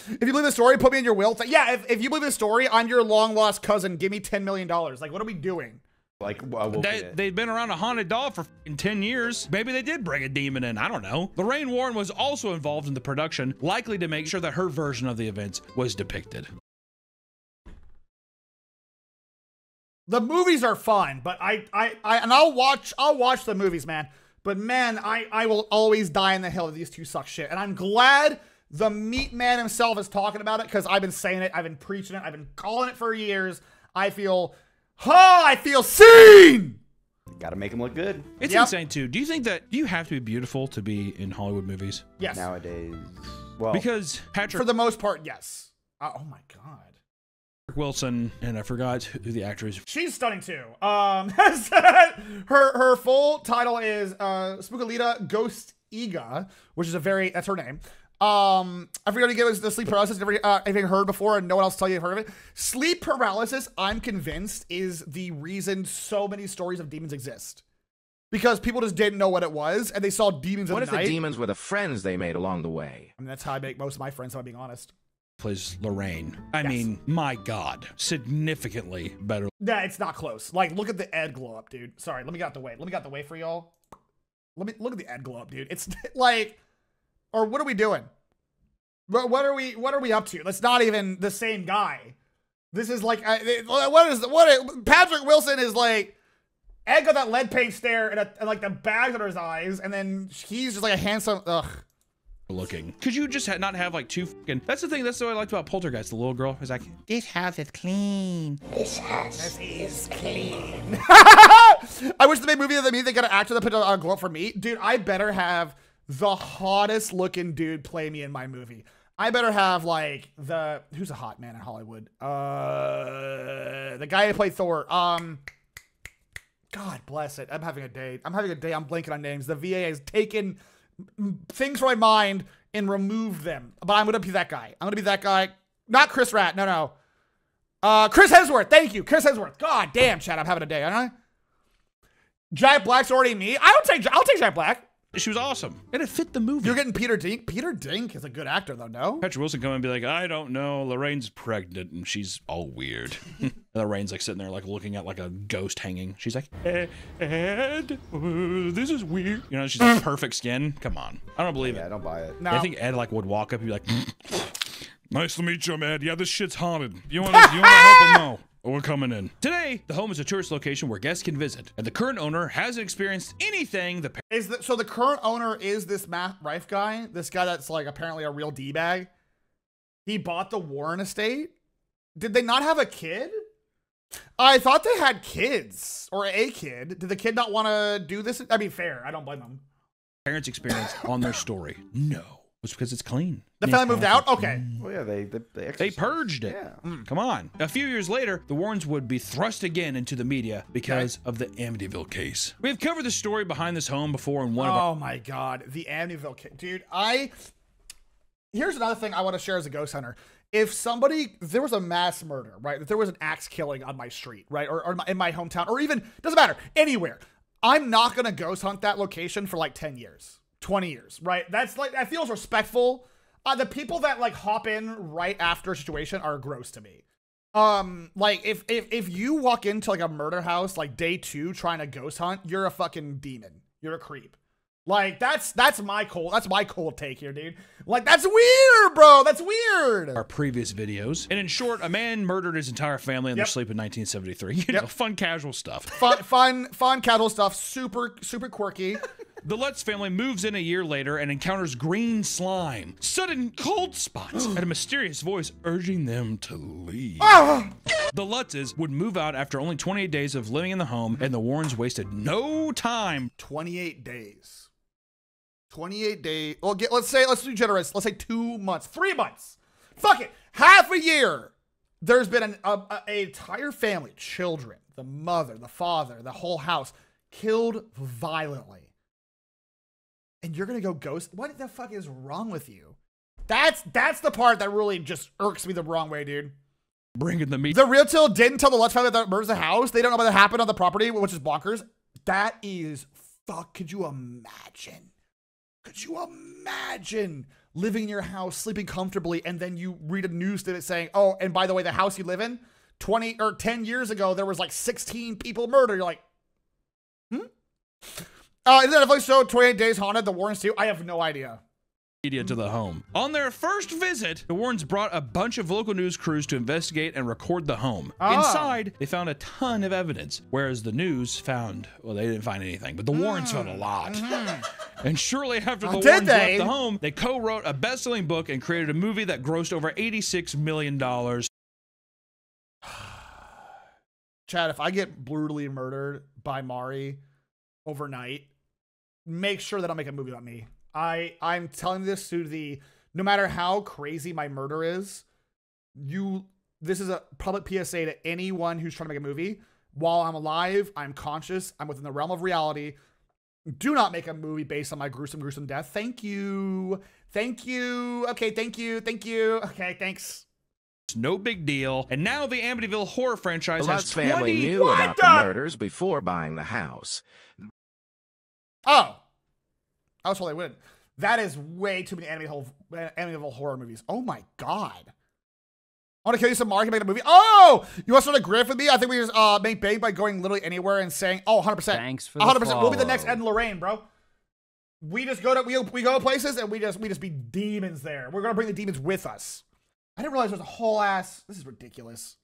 if you believe the story, put me in your will. Yeah, if you believe the story, I'm your long-lost cousin. Give me $10 million. Like, what are we doing? Like, they've been around a haunted doll for 10 years. Maybe they did bring a demon in. I don't know. Lorraine Warren was also involved in the production, likely to make sure that her version of the events was depicted. The movies are fun, but I'll watch the movies, man. But man, I will always die in the hill if these two suck shit. And I'm glad the meat man himself is talking about it, because I've been saying it, I've been preaching it, I've been calling it for years. I feel seen! Gotta make him look good. It's insane too. Do you have to be beautiful to be in Hollywood movies? Yes. Nowadays. Well, because Patrick... For the most part, yes. Oh my God. Wilson, and I forgot who the actor is. She's stunning too. Her full title is Spookalita Ghost Ega, which is that's her name. I forgot to give us the sleep paralysis. Never anything heard before, and no one else tell you heard of it. Sleep paralysis, I'm convinced, is the reason so many stories of demons exist. Because people just didn't know what it was, and they saw demons in the night. What if the demons were the friends they made along the way? I mean, that's how I make most of my friends, if I'm being honest. Plays Lorraine. I mean, my God, significantly better. Yeah, it's not close. Like, look at the Ed glow up, dude. Sorry, let me get out the way. Let me get out the way for y'all. Let me look at the Ed glow up, dude. It's like, or what are we doing? What are we up to? That's not even the same guy. This is like, Patrick Wilson is like, Ed got that lead paint stare and like the bags under his eyes, and then he's just like a handsome, ugh. Looking. Could you just not have like two fucking, that's the thing, that's what I liked about Poltergeist. The little girl is like, this house is clean. This house is clean. I wish they made a movie of me. They got an actor that put a glow up for me. Dude, I better have the hottest looking dude play me in my movie. I better have like who's a hot man in Hollywood? The guy who played Thor. God bless it. I'm having a day. I'm blanking on names. The VA has taken things from my mind and removed them. But I'm gonna be that guy. Not Chris Pratt. No. Chris Hemsworth. Thank you, Chris Hemsworth. God damn, Chad. I'm having a day, aren't I? Jack Black's already me. I'll take Jack Black. She was awesome. And it fit the movie. You're getting Peter Dink. Peter Dink is a good actor, though, no? Patrick Wilson come and be like, I don't know. Lorraine's pregnant and she's all weird. And Lorraine's like sitting there like looking at like a ghost hanging. She's like, Ed, this is weird. You know, she's like perfect skin. Come on. I don't believe it. I don't buy it. No. I think Ed like would walk up and be like, nice to meet you, Ed. Yeah, this shit's haunted. You want to help him know? We're coming in. Today, the home is a tourist location where guests can visit, and the current owner hasn't experienced anything so the current owner is this Matt Rife guy, this guy that's like apparently a real D-bag. He bought the Warren estate. Did they not have a kid? I thought they had kids, or a kid. Did the kid not want to do this? I mean, fair. I don't blame them. parents experienced on their story. No. It's because it's clean. The family moved out? Okay. Well, yeah, they purged it. Yeah. Come on. A few years later, the Warrens would be thrust again into the media because of the Amityville case. We've covered the story behind this home before in one of our... Oh my God. The Amityville case. Dude, here's another thing I want to share as a ghost hunter. If there was a mass murder, right? If there was an axe killing on my street, right? Or in my hometown, or even, doesn't matter, anywhere. I'm not going to ghost hunt that location for like 10 years. 20 years, right? That's like, that feels respectful. The people that like hop in right after a situation are gross to me. Like if you walk into like a murder house, like day 2 trying to ghost hunt, you're a fucking demon. You're a creep. Like that's my cold take here, dude. Like that's weird, bro. That's weird. Our previous videos. And in short, a man murdered his entire family in their sleep in 1973. You know, fun casual stuff. Fun casual stuff. Super quirky. The Lutz family moves in a year later and encounters green slime, sudden cold spots, and a mysterious voice urging them to leave. The Lutzes would move out after only 28 days of living in the home, and the Warrens wasted no time. 28 days. 28 days. Well, let's be generous. Let's say 2 months, 3 months. Fuck it. Half a year. There's been an entire family, children, the mother, the father, the whole house, killed violently. And you're gonna go ghost? What the fuck is wrong with you? That's the part that really just irks me the wrong way, dude. Bringing the meat. The realtor didn't tell the Lutz family that murders the house. They don't know about what happened on the property, which is bonkers. That is fuck. Could you imagine? Could you imagine living in your house, sleeping comfortably, and then you read a news that it's saying, oh, and by the way, the house you live in, 20 or 10 years ago, there was like 16 people murdered. You're like, isn't that Netflix show 28 Days Haunted, The Warrens too? I have no idea. Media to the home. On their first visit, the Warrens brought a bunch of local news crews to investigate and record the home. Inside, they found a ton of evidence, whereas the news found, well, they didn't find anything, but the Warrens found a lot. And shortly after the Warrens left the home, they co-wrote a best-selling book and created a movie that grossed over $86 million. Chad, if I get brutally murdered by Mari overnight, make sure that I'll make a movie about me. I'm telling this to no matter how crazy my murder is, this is a public PSA to anyone who's trying to make a movie. While I'm alive, I'm conscious, I'm within the realm of reality. Do not make a movie based on my gruesome death. Thank you. Okay, thank you. Okay, thanks. No big deal. And now the Amityville horror franchise the has Lutz family knew about the murders before buying the house. Oh. I was told they wouldn't. That is way too many Amityville horror movies. Oh my God. I want to kill you some Mark and make a movie. Oh! You want to start a grift with me? I think we just make big by going literally anywhere and saying, oh, 100%. Thanks for the 100%. follow. We'll be the next Ed and Lorraine, bro. We just go to places and we just be demons there. We're going to bring the demons with us. I didn't realize there's a whole ass. This is ridiculous.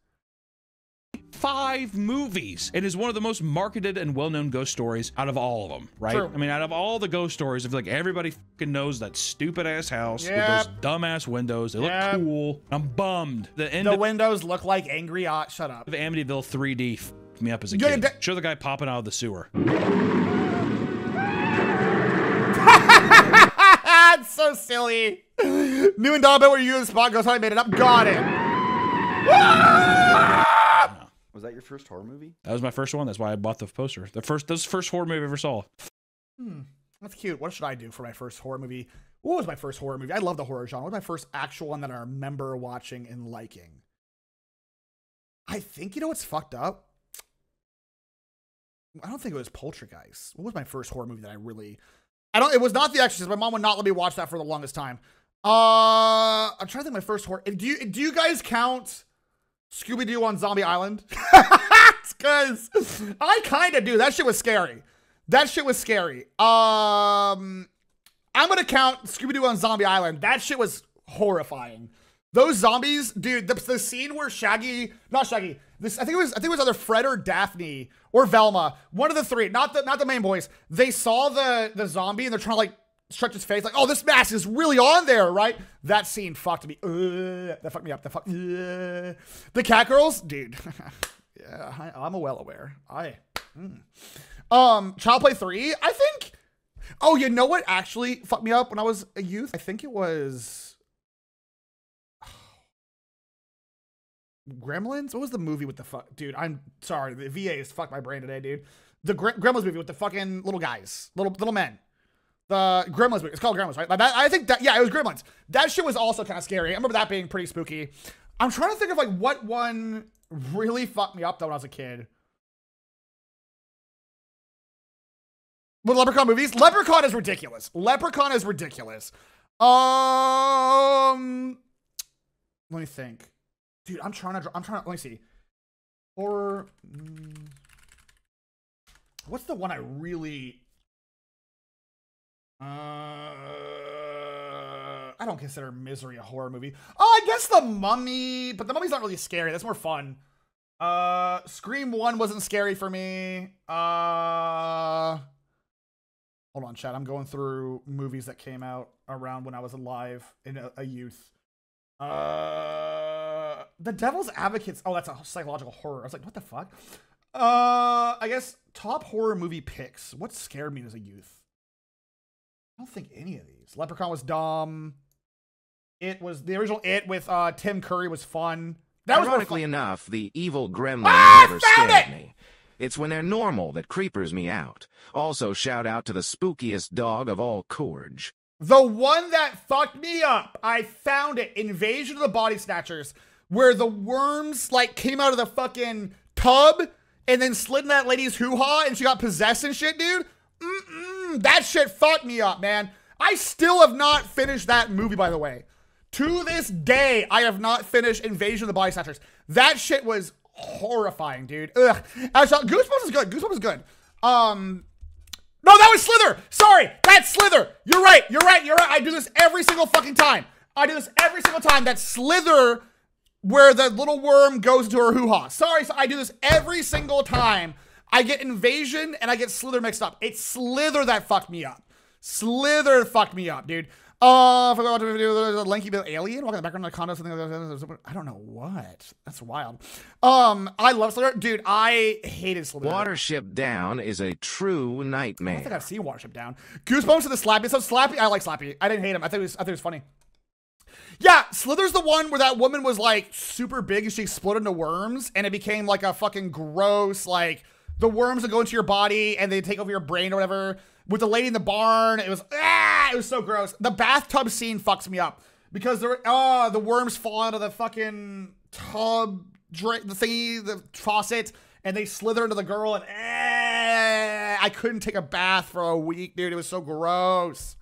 5 movies and is one of the most marketed and well-known ghost stories out of all of them, right? True. I mean, out of all the ghost stories, I feel like everybody fucking knows that stupid ass house with Yep. those dumbass windows. They look cool. I'm bummed. The end The of windows look like angry. Shut up. Amityville 3D fucked me up as a Yeah, kid. Show the guy popping out of the sewer. It's so silly. New and Donovan, were you in the spot? Ghost Hunt, I made it up. Got it. Was that your first horror movie? That was my first one. That's why I bought the poster. That was the first horror movie I ever saw. That's cute. What should I do for my first horror movie? What was my first horror movie? I love the horror genre. What was my first actual one that I remember watching and liking? I think, you know what's fucked up? I don't think it was Poltergeist. What was my first horror movie that I really... it was not The Exorcist. My mom would not let me watch that for the longest time. I'm trying to think of my first horror... Do you guys count Scooby-Doo on Zombie Island? Because I kind of do. That shit was scary. I'm going to count Scooby-Doo on Zombie Island. That shit was horrifying. Those zombies, dude, the scene where I think it was either Fred or Daphne or Velma, one of the three, not the main boys. They saw the zombie and they're trying to like stretch his face, like, oh, this mask is really on there, right? That scene fucked me. That fucked me up. The cat girls, dude. Yeah, I'm well aware. Child Play 3, I think. Oh, you know what actually fucked me up when I was a youth? I think it was Gremlins. What was the movie with the fuck? Dude, I'm sorry. The VA has fucked my brain today, dude. The Gremlins movie with the fucking little guys, little men. The Gremlins movie. It's called Gremlins, right? I think that, yeah, it was Gremlins. That shit was also kind of scary. I remember that being pretty spooky. I'm trying to think of like what one really fucked me up though when I was a kid. With Leprechaun movies? Leprechaun is ridiculous. Let me think. Dude, I'm trying to, let me see. Horror. What's the one I really, I don't consider Misery a horror movie. Oh, I guess The Mummy, but The Mummy's not really scary. That's more fun. Scream 1 wasn't scary for me. Hold on, chat. I'm going through movies that came out around when I was alive in a youth. The Devil's Advocates. Oh, that's a psychological horror. I was like, what the fuck? I guess top horror movie picks. What scared me as a youth? I don't think any of these. Leprechaun was dumb. It was the original It with Tim Curry was fun. That was ironically enough, the evil gremlin never scared me. It's when they're normal that creepers me out. Also, shout out to the spookiest dog of all Courage. The one that fucked me up, I found it, Invasion of the Body Snatchers, where the worms like came out of the fucking tub and then slid in that lady's hoo-ha and she got possessed and shit, dude. That shit fucked me up, man. I still have not finished that movie, by the way. To this day, I have not finished Invasion of the Body Snatchers. That shit was horrifying, dude. Ugh. Goosebumps is good. No, that was Slither. Sorry, that's Slither. You're right. I do this every single fucking time. That's Slither, where the little worm goes into her hoo-ha. Sorry, I do this every single time. I get Invasion and I get Slither mixed up. It's Slither that fucked me up. Dude. I forgot to do the lanky bit alien walking in the background of the condo. Something. I don't know what. That's wild. I love Slither, dude. I hated Slither. Watership Down is a true nightmare. I don't think I've seen Watership Down. Goosebumps to the Slappy. So Slappy, I like Slappy. I didn't hate him. I think it was funny. Yeah, Slither's the one where that woman was like super big and she exploded into worms and it became like a fucking gross, like the worms that go into your body and they take over your brain or whatever. With the lady in the barn, it was so gross. The bathtub scene fucks me up because the worms fall out of the fucking tub, the faucet, and they slither into the girl, and I couldn't take a bath for a week, dude. It was so gross.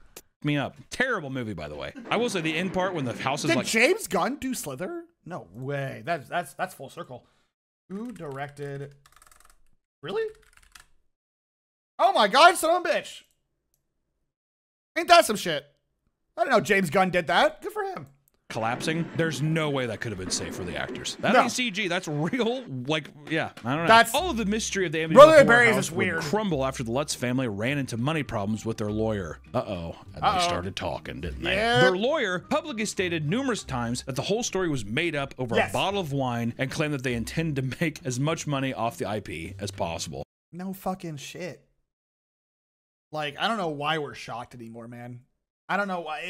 Me up. Terrible movie, by the way. I will say the end part when the house is Did James Gunn do Slither? No way. That's full circle. Who directed? Really? Oh my God, son of a bitch. Ain't that some shit? I didn't know James Gunn did that. Good for him. collapsing. There's no way that could have been safe for the actors. That ain't CG. That's real. Like, yeah, I don't know. That's all of the mystery of the Brother Barry's is weird. Crumble after the Lutz family ran into money problems with their lawyer. And they started talking, didn't they? Yep. Their lawyer publicly stated numerous times that the whole story was made up over a bottle of wine and claimed that they intend to make as much money off the IP as possible. No fucking shit. Like, I don't know why we're shocked anymore, man. I don't know why.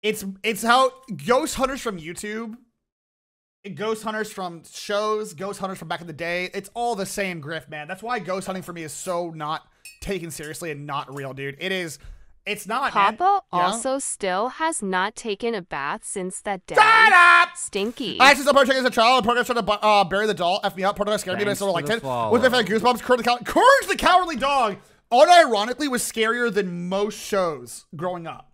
It's how ghost hunters from YouTube, ghost hunters from shows, ghost hunters from back in the day, it's all the same grift, man. That's why ghost hunting for me is so not taken seriously and not real, dude. It's not, Papa also still has not taken a bath since that day. Shut up! Stinky. I actually still project as a child. The program tried to bury the doll. F me up. Program scared me, but I still liked it. With my fan Goosebumps, Courage the Cowardly Dog, unironically, was scarier than most shows growing up.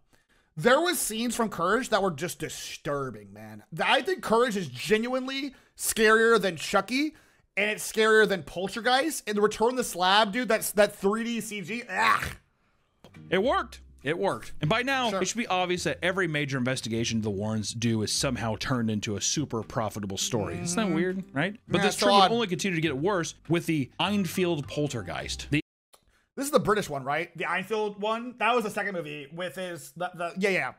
There was scenes from Courage that were just disturbing, man. I think Courage is genuinely scarier than Chucky, and it's scarier than Poltergeist. And the Return of the Slab, dude, that 3D CG. Ugh. It worked. It worked. And by now, it should be obvious that every major investigation the Warrens do is somehow turned into a super profitable story. Isn't that weird, right? But this trend will only continue to get worse with the Enfield Poltergeist. This is the British one, right? The Enfield one? That was the second movie with his... Yeah.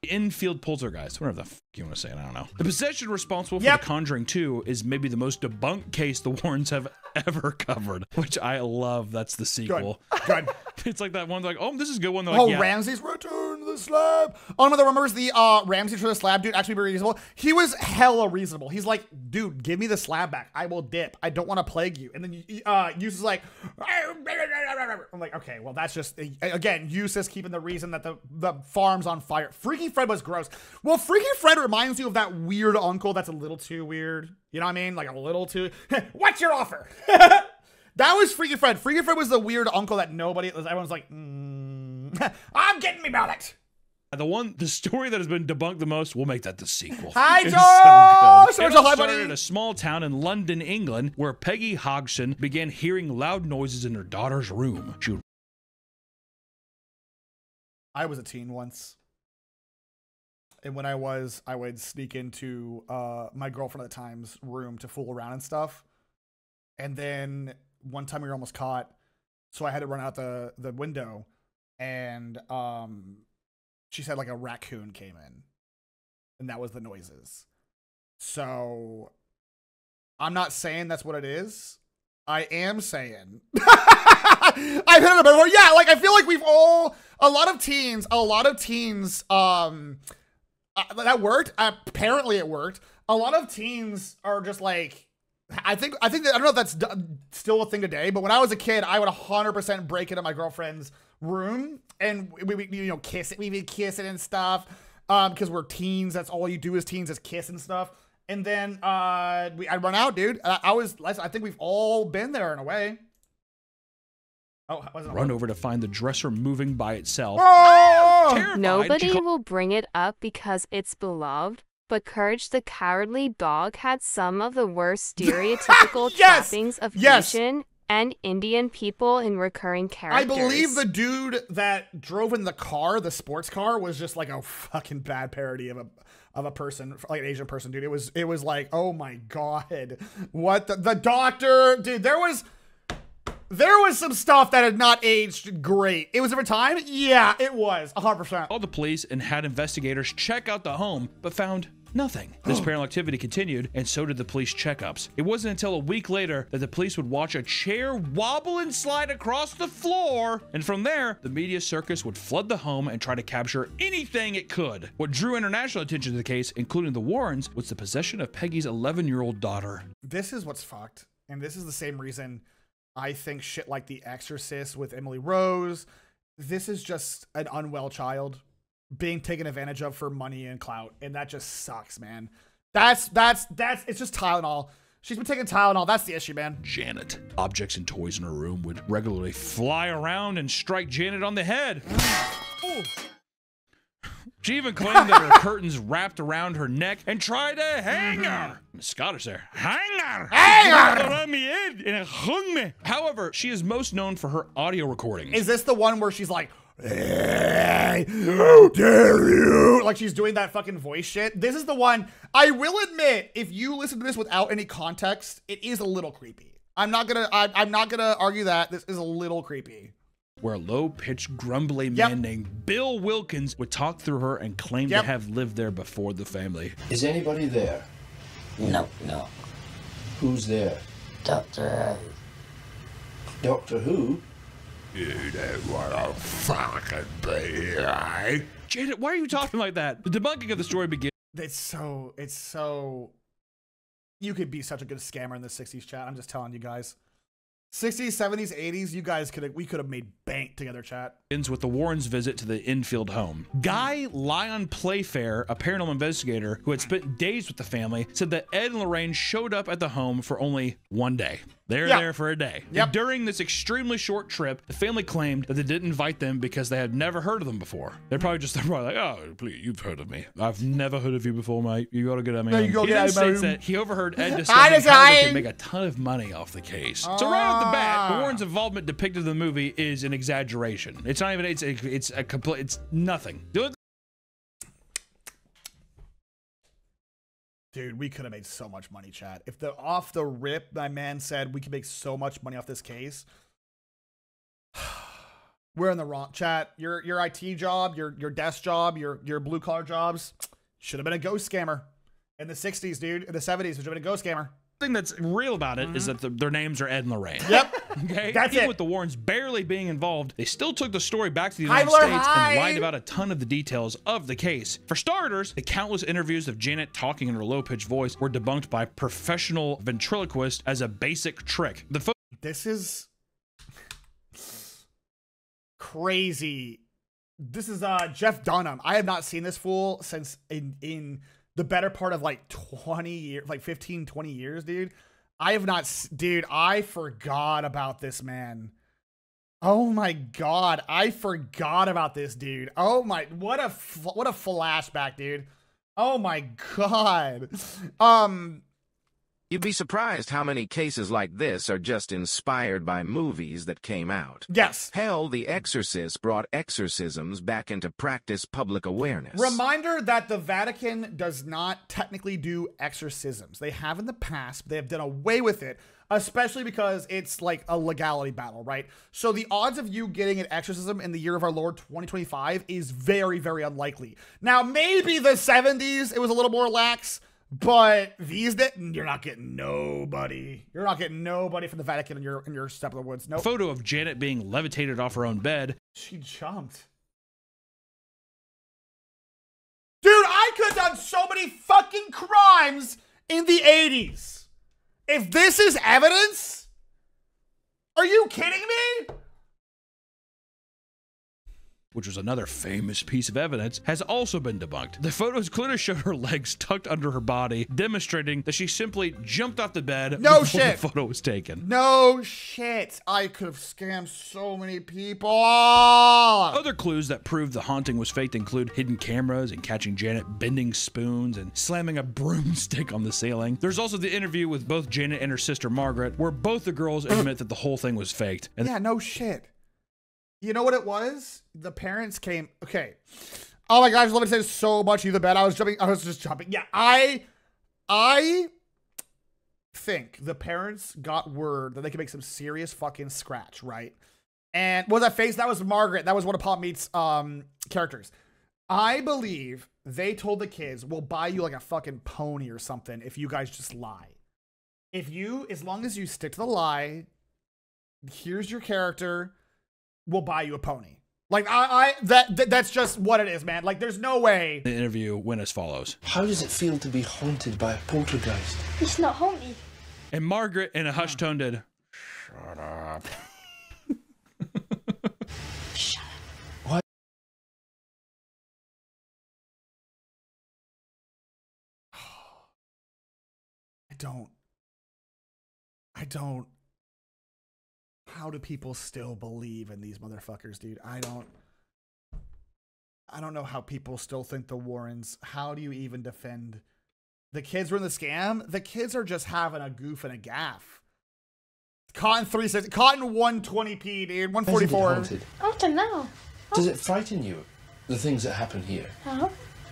Enfield Poltergeist, whatever the f you want to say it, I don't know. The possession responsible for The Conjuring 2 is maybe the most debunked case the Warrens have ever covered, which I love. That's the sequel. Good. It's like that one's like, oh, this is a good one. They're like, Ramsey's Return to the Slab. Oh, no, remembers the Ramsey Return to the Slab, dude, actually very reasonable. He was hella reasonable. He's like, dude, give me the slab back. I will dip. I don't want to plague you. And then Eustace is like, I'm like, okay, well, that's just, again, Eustace keeping the reason that the farm's on fire. Freaky Fred was gross. Well, Freaky Fred reminds you of that weird uncle that's a little too weird. You know what I mean? Like a little too, what's your offer? That was Freaky Fred. Freaky Fred was the weird uncle that everyone's like, I'm getting me about it. The story that has been debunked the most, we'll make that the sequel. Hi, Joe! So good. It started in a small town in London, England, where Peggy Hodgson began hearing loud noises in her daughter's room. I was a teen once. And when I would sneak into my girlfriend at the time's room to fool around and stuff. And then one time we were almost caught, so I had to run out the window, and she said like a raccoon came in, and that was the noises. So I'm not saying that's what it is. I am saying I've hit it a bit more. Yeah, like I feel like a lot of teens that worked. Apparently it worked. A lot of teens are just like, I think that, I don't know if that's still a thing today, but when I was a kid, I would 100% break into my girlfriend's room and we kiss it. We would kiss it and stuff because we're teens. That's all you do as teens is kiss and stuff. And then I'd run out, dude. I think we've all been there in a way. Oh, run over to find the dresser moving by itself. Oh! Nobody will bring it up because it's beloved, but Courage the Cowardly Dog had some of the worst stereotypical trappings of Asian and Indian people in recurring characters. I believe the dude that drove in the car, the sports car, was just like a fucking bad parody of a person, like an Asian person, dude. It was like, oh my god, what the doctor, dude. There was some stuff that had not aged great. It was over time? Yeah, it was. 100%. Called the police and had investigators check out the home, but found nothing. This paranormal activity continued, and so did the police checkups. It wasn't until a week later that the police would watch a chair wobble and slide across the floor, and from there, the media circus would flood the home and try to capture anything it could. What drew international attention to the case, including the Warrens, was the possession of Peggy's 11-year-old daughter. This is what's fucked, and this is the same reason I think shit like The Exorcist with Emily Rose, this is just an unwell child being taken advantage of for money and clout, and that just sucks, man. That's it's just Tylenol. She's been taking Tylenol. That's the issue, man. Janet. Objects and toys in her room would regularly fly around and strike Janet on the head. She even claimed that her curtains wrapped around her neck and tried to hang her. Scottish there. Hang her! However, she is most known for her audio recordings. Is this the one where she's like, Hey, how dare you? Like she's doing that fucking voice shit. This is the one, I will admit, if you listen to this without any context, it is a little creepy. I'm not gonna argue that. This is a little creepy. Where a low-pitched, grumbly man named Bill Wilkins would talk through her and claim to have lived there before the family. Is anybody there? No. Who's there? Doctor Who. Doctor Who? You don't want to fucking be, right? Janet, why are you talking like that? The debunking of the story begins. It's so. You could be such a good scammer in the 60s, chat. I'm just telling you guys. 60s, 70s, 80s, we could have made bank together, chat. Ends with the Warrens' visit to the Enfield home. Guy Lyon Playfair, a paranormal investigator who had spent days with the family, said that Ed and Lorraine showed up at the home for only one day. They were there for a day. During this extremely short trip, the family claimed that they didn't invite them because they had never heard of them before. They're probably like, oh, please, you've heard of me. I've never heard of you before, mate. You gotta get at me. No, you go he get then at me. states that he overheard Ed discussing how they could make a ton of money off the case. So right off the bat, the Warrens' involvement depicted in the movie is an exaggeration. It's not even. It's a complete. It's nothing. Dude, we could have made so much money, chat. If off the rip, my man said we could make so much money off this case. We're in the wrong, chat. Your IT job, your desk job, your blue collar jobs should have been a ghost scammer in the 60s, dude. In the 70s, it should have been a ghost scammer. The thing that's real about it is that their names are Ed and Lorraine. Yep. Okay. That's Even it. with the Warrens barely being involved, they still took the story back to the United States and lied about a ton of the details of the case. For starters, the countless interviews of Janet talking in her low-pitched voice were debunked by professional ventriloquists as a basic trick. This is crazy. This is Jeff Dunham. I have not seen this fool since in the better part of like 20 years, like 15, 20 years, dude. I have not, dude, I forgot about this man. Oh my God. I forgot about this dude. Oh my, what a flashback, dude. Oh my God. You'd be surprised how many cases like this are just inspired by movies that came out. Yes. Hell, The Exorcist brought exorcisms back into practice public awareness. Reminder that the Vatican does not technically do exorcisms. They have in the past, but they have done away with it, especially because it's like a legality battle, right? So the odds of you getting an exorcism in the year of our Lord 2025 is very, very unlikely. Now, maybe the 70s, it was a little more lax. But these days, you're not getting nobody. You're not getting nobody from the Vatican in your step of the woods. No. Photo of Janet being levitated off her own bed. She jumped. Dude, I could have done so many fucking crimes in the 80s. If this is evidence, are you kidding me? Which was another famous piece of evidence, has also been debunked. The photos clearly showed her legs tucked under her body, demonstrating that she simply jumped off the bed before the photo was taken. No shit. I could have scammed so many people. Other clues that proved the haunting was faked include hidden cameras and catching Janet bending spoons and slamming a broomstick on the ceiling. There's also the interview with both Janet and her sister Margaret, where both the girls admit that the whole thing was faked. And yeah, no shit. You know what it was? The parents came. Okay. Oh my gosh, let me say so much. You the bed. I was just jumping. Yeah, I think the parents got word that they could make some serious fucking scratch, right? And was that face? That was Margaret. That was one of PapaMutt's characters. I believe they told the kids, we'll buy you like a fucking pony or something if you guys just lie. As long as you stick to the lie, here's your character. We'll buy you a pony. Like that's just what it is, man. Like there's no way. The interview went as follows. How does it feel to be haunted by a poltergeist? It's not haunted. And Margaret, in a hushed tone, did, "Shut up." Shut up. What? I don't. How do people still believe in these motherfuckers, dude? I don't know how people still think the Warrens. How do you even defend? The kids were in the scam. The kids are just having a goof and a gaff. Cotton 360, Cotton 120p, dude, 144. I don't know. Does it frighten you, the things that happen here?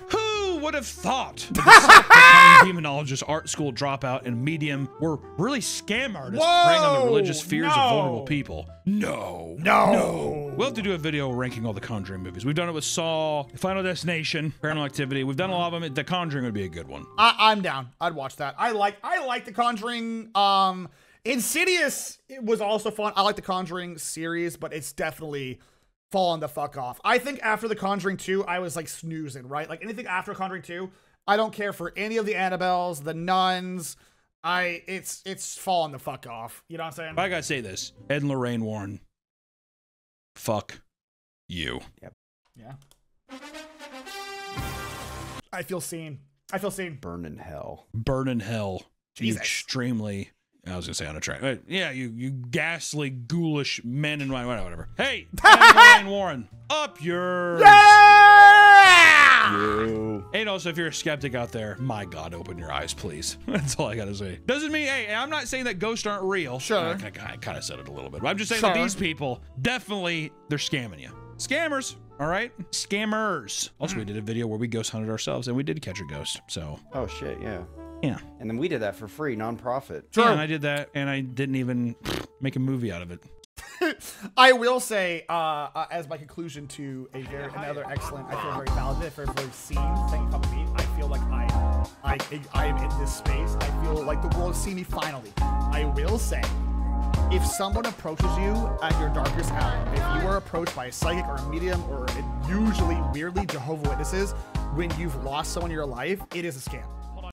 Who would have thought that the demonologist, art school dropout, and medium were really scam artists preying on the religious fears of vulnerable people? No. We'll have to do a video ranking all the Conjuring movies. We've done it with Saw, Final Destination, Paranormal Activity. We've done a lot of them. The Conjuring would be a good one. I'm down. I'd watch that. I like the Conjuring. Insidious, it was also fun. I like the Conjuring series, but it's definitely fallen the fuck off. I think after the Conjuring 2, I was like snoozing, right? Like anything after Conjuring 2, I don't care for any of the Annabelles, the nuns. It's fallen the fuck off. You know what I'm saying? I gotta say this. Ed and Lorraine Warren. Fuck you. Yep. Yeah. I feel seen. Burn in hell. Burn in hell. Jesus. You extremely... I was gonna say unattractive. Yeah, you ghastly, ghoulish men and whatever. Hey, Lorraine Warren, up yours. Yeah! You. And also, if you're a skeptic out there, my God, open your eyes, please. That's all I gotta say. Doesn't mean, hey, I'm not saying that ghosts aren't real. Sure. I kind of said it a little bit, but I'm just saying that these people definitely they're scamming you. Scammers. All right, scammers. Also, we did a video where we ghost hunted ourselves, and we did catch a ghost. So. Oh shit, yeah. Yeah. And then we did that for free, non-profit. Yeah, and I did that, and I didn't even make a movie out of it. I will say, as my conclusion to another excellent, I feel very validated, very seen thing from me. I feel like I am in this space. I feel like the world has seen me finally. I will say, if someone approaches you at your darkest hour, if you are approached by a psychic or a medium or usually weirdly Jehovah's Witnesses, when you've lost someone in your life, it is a scam.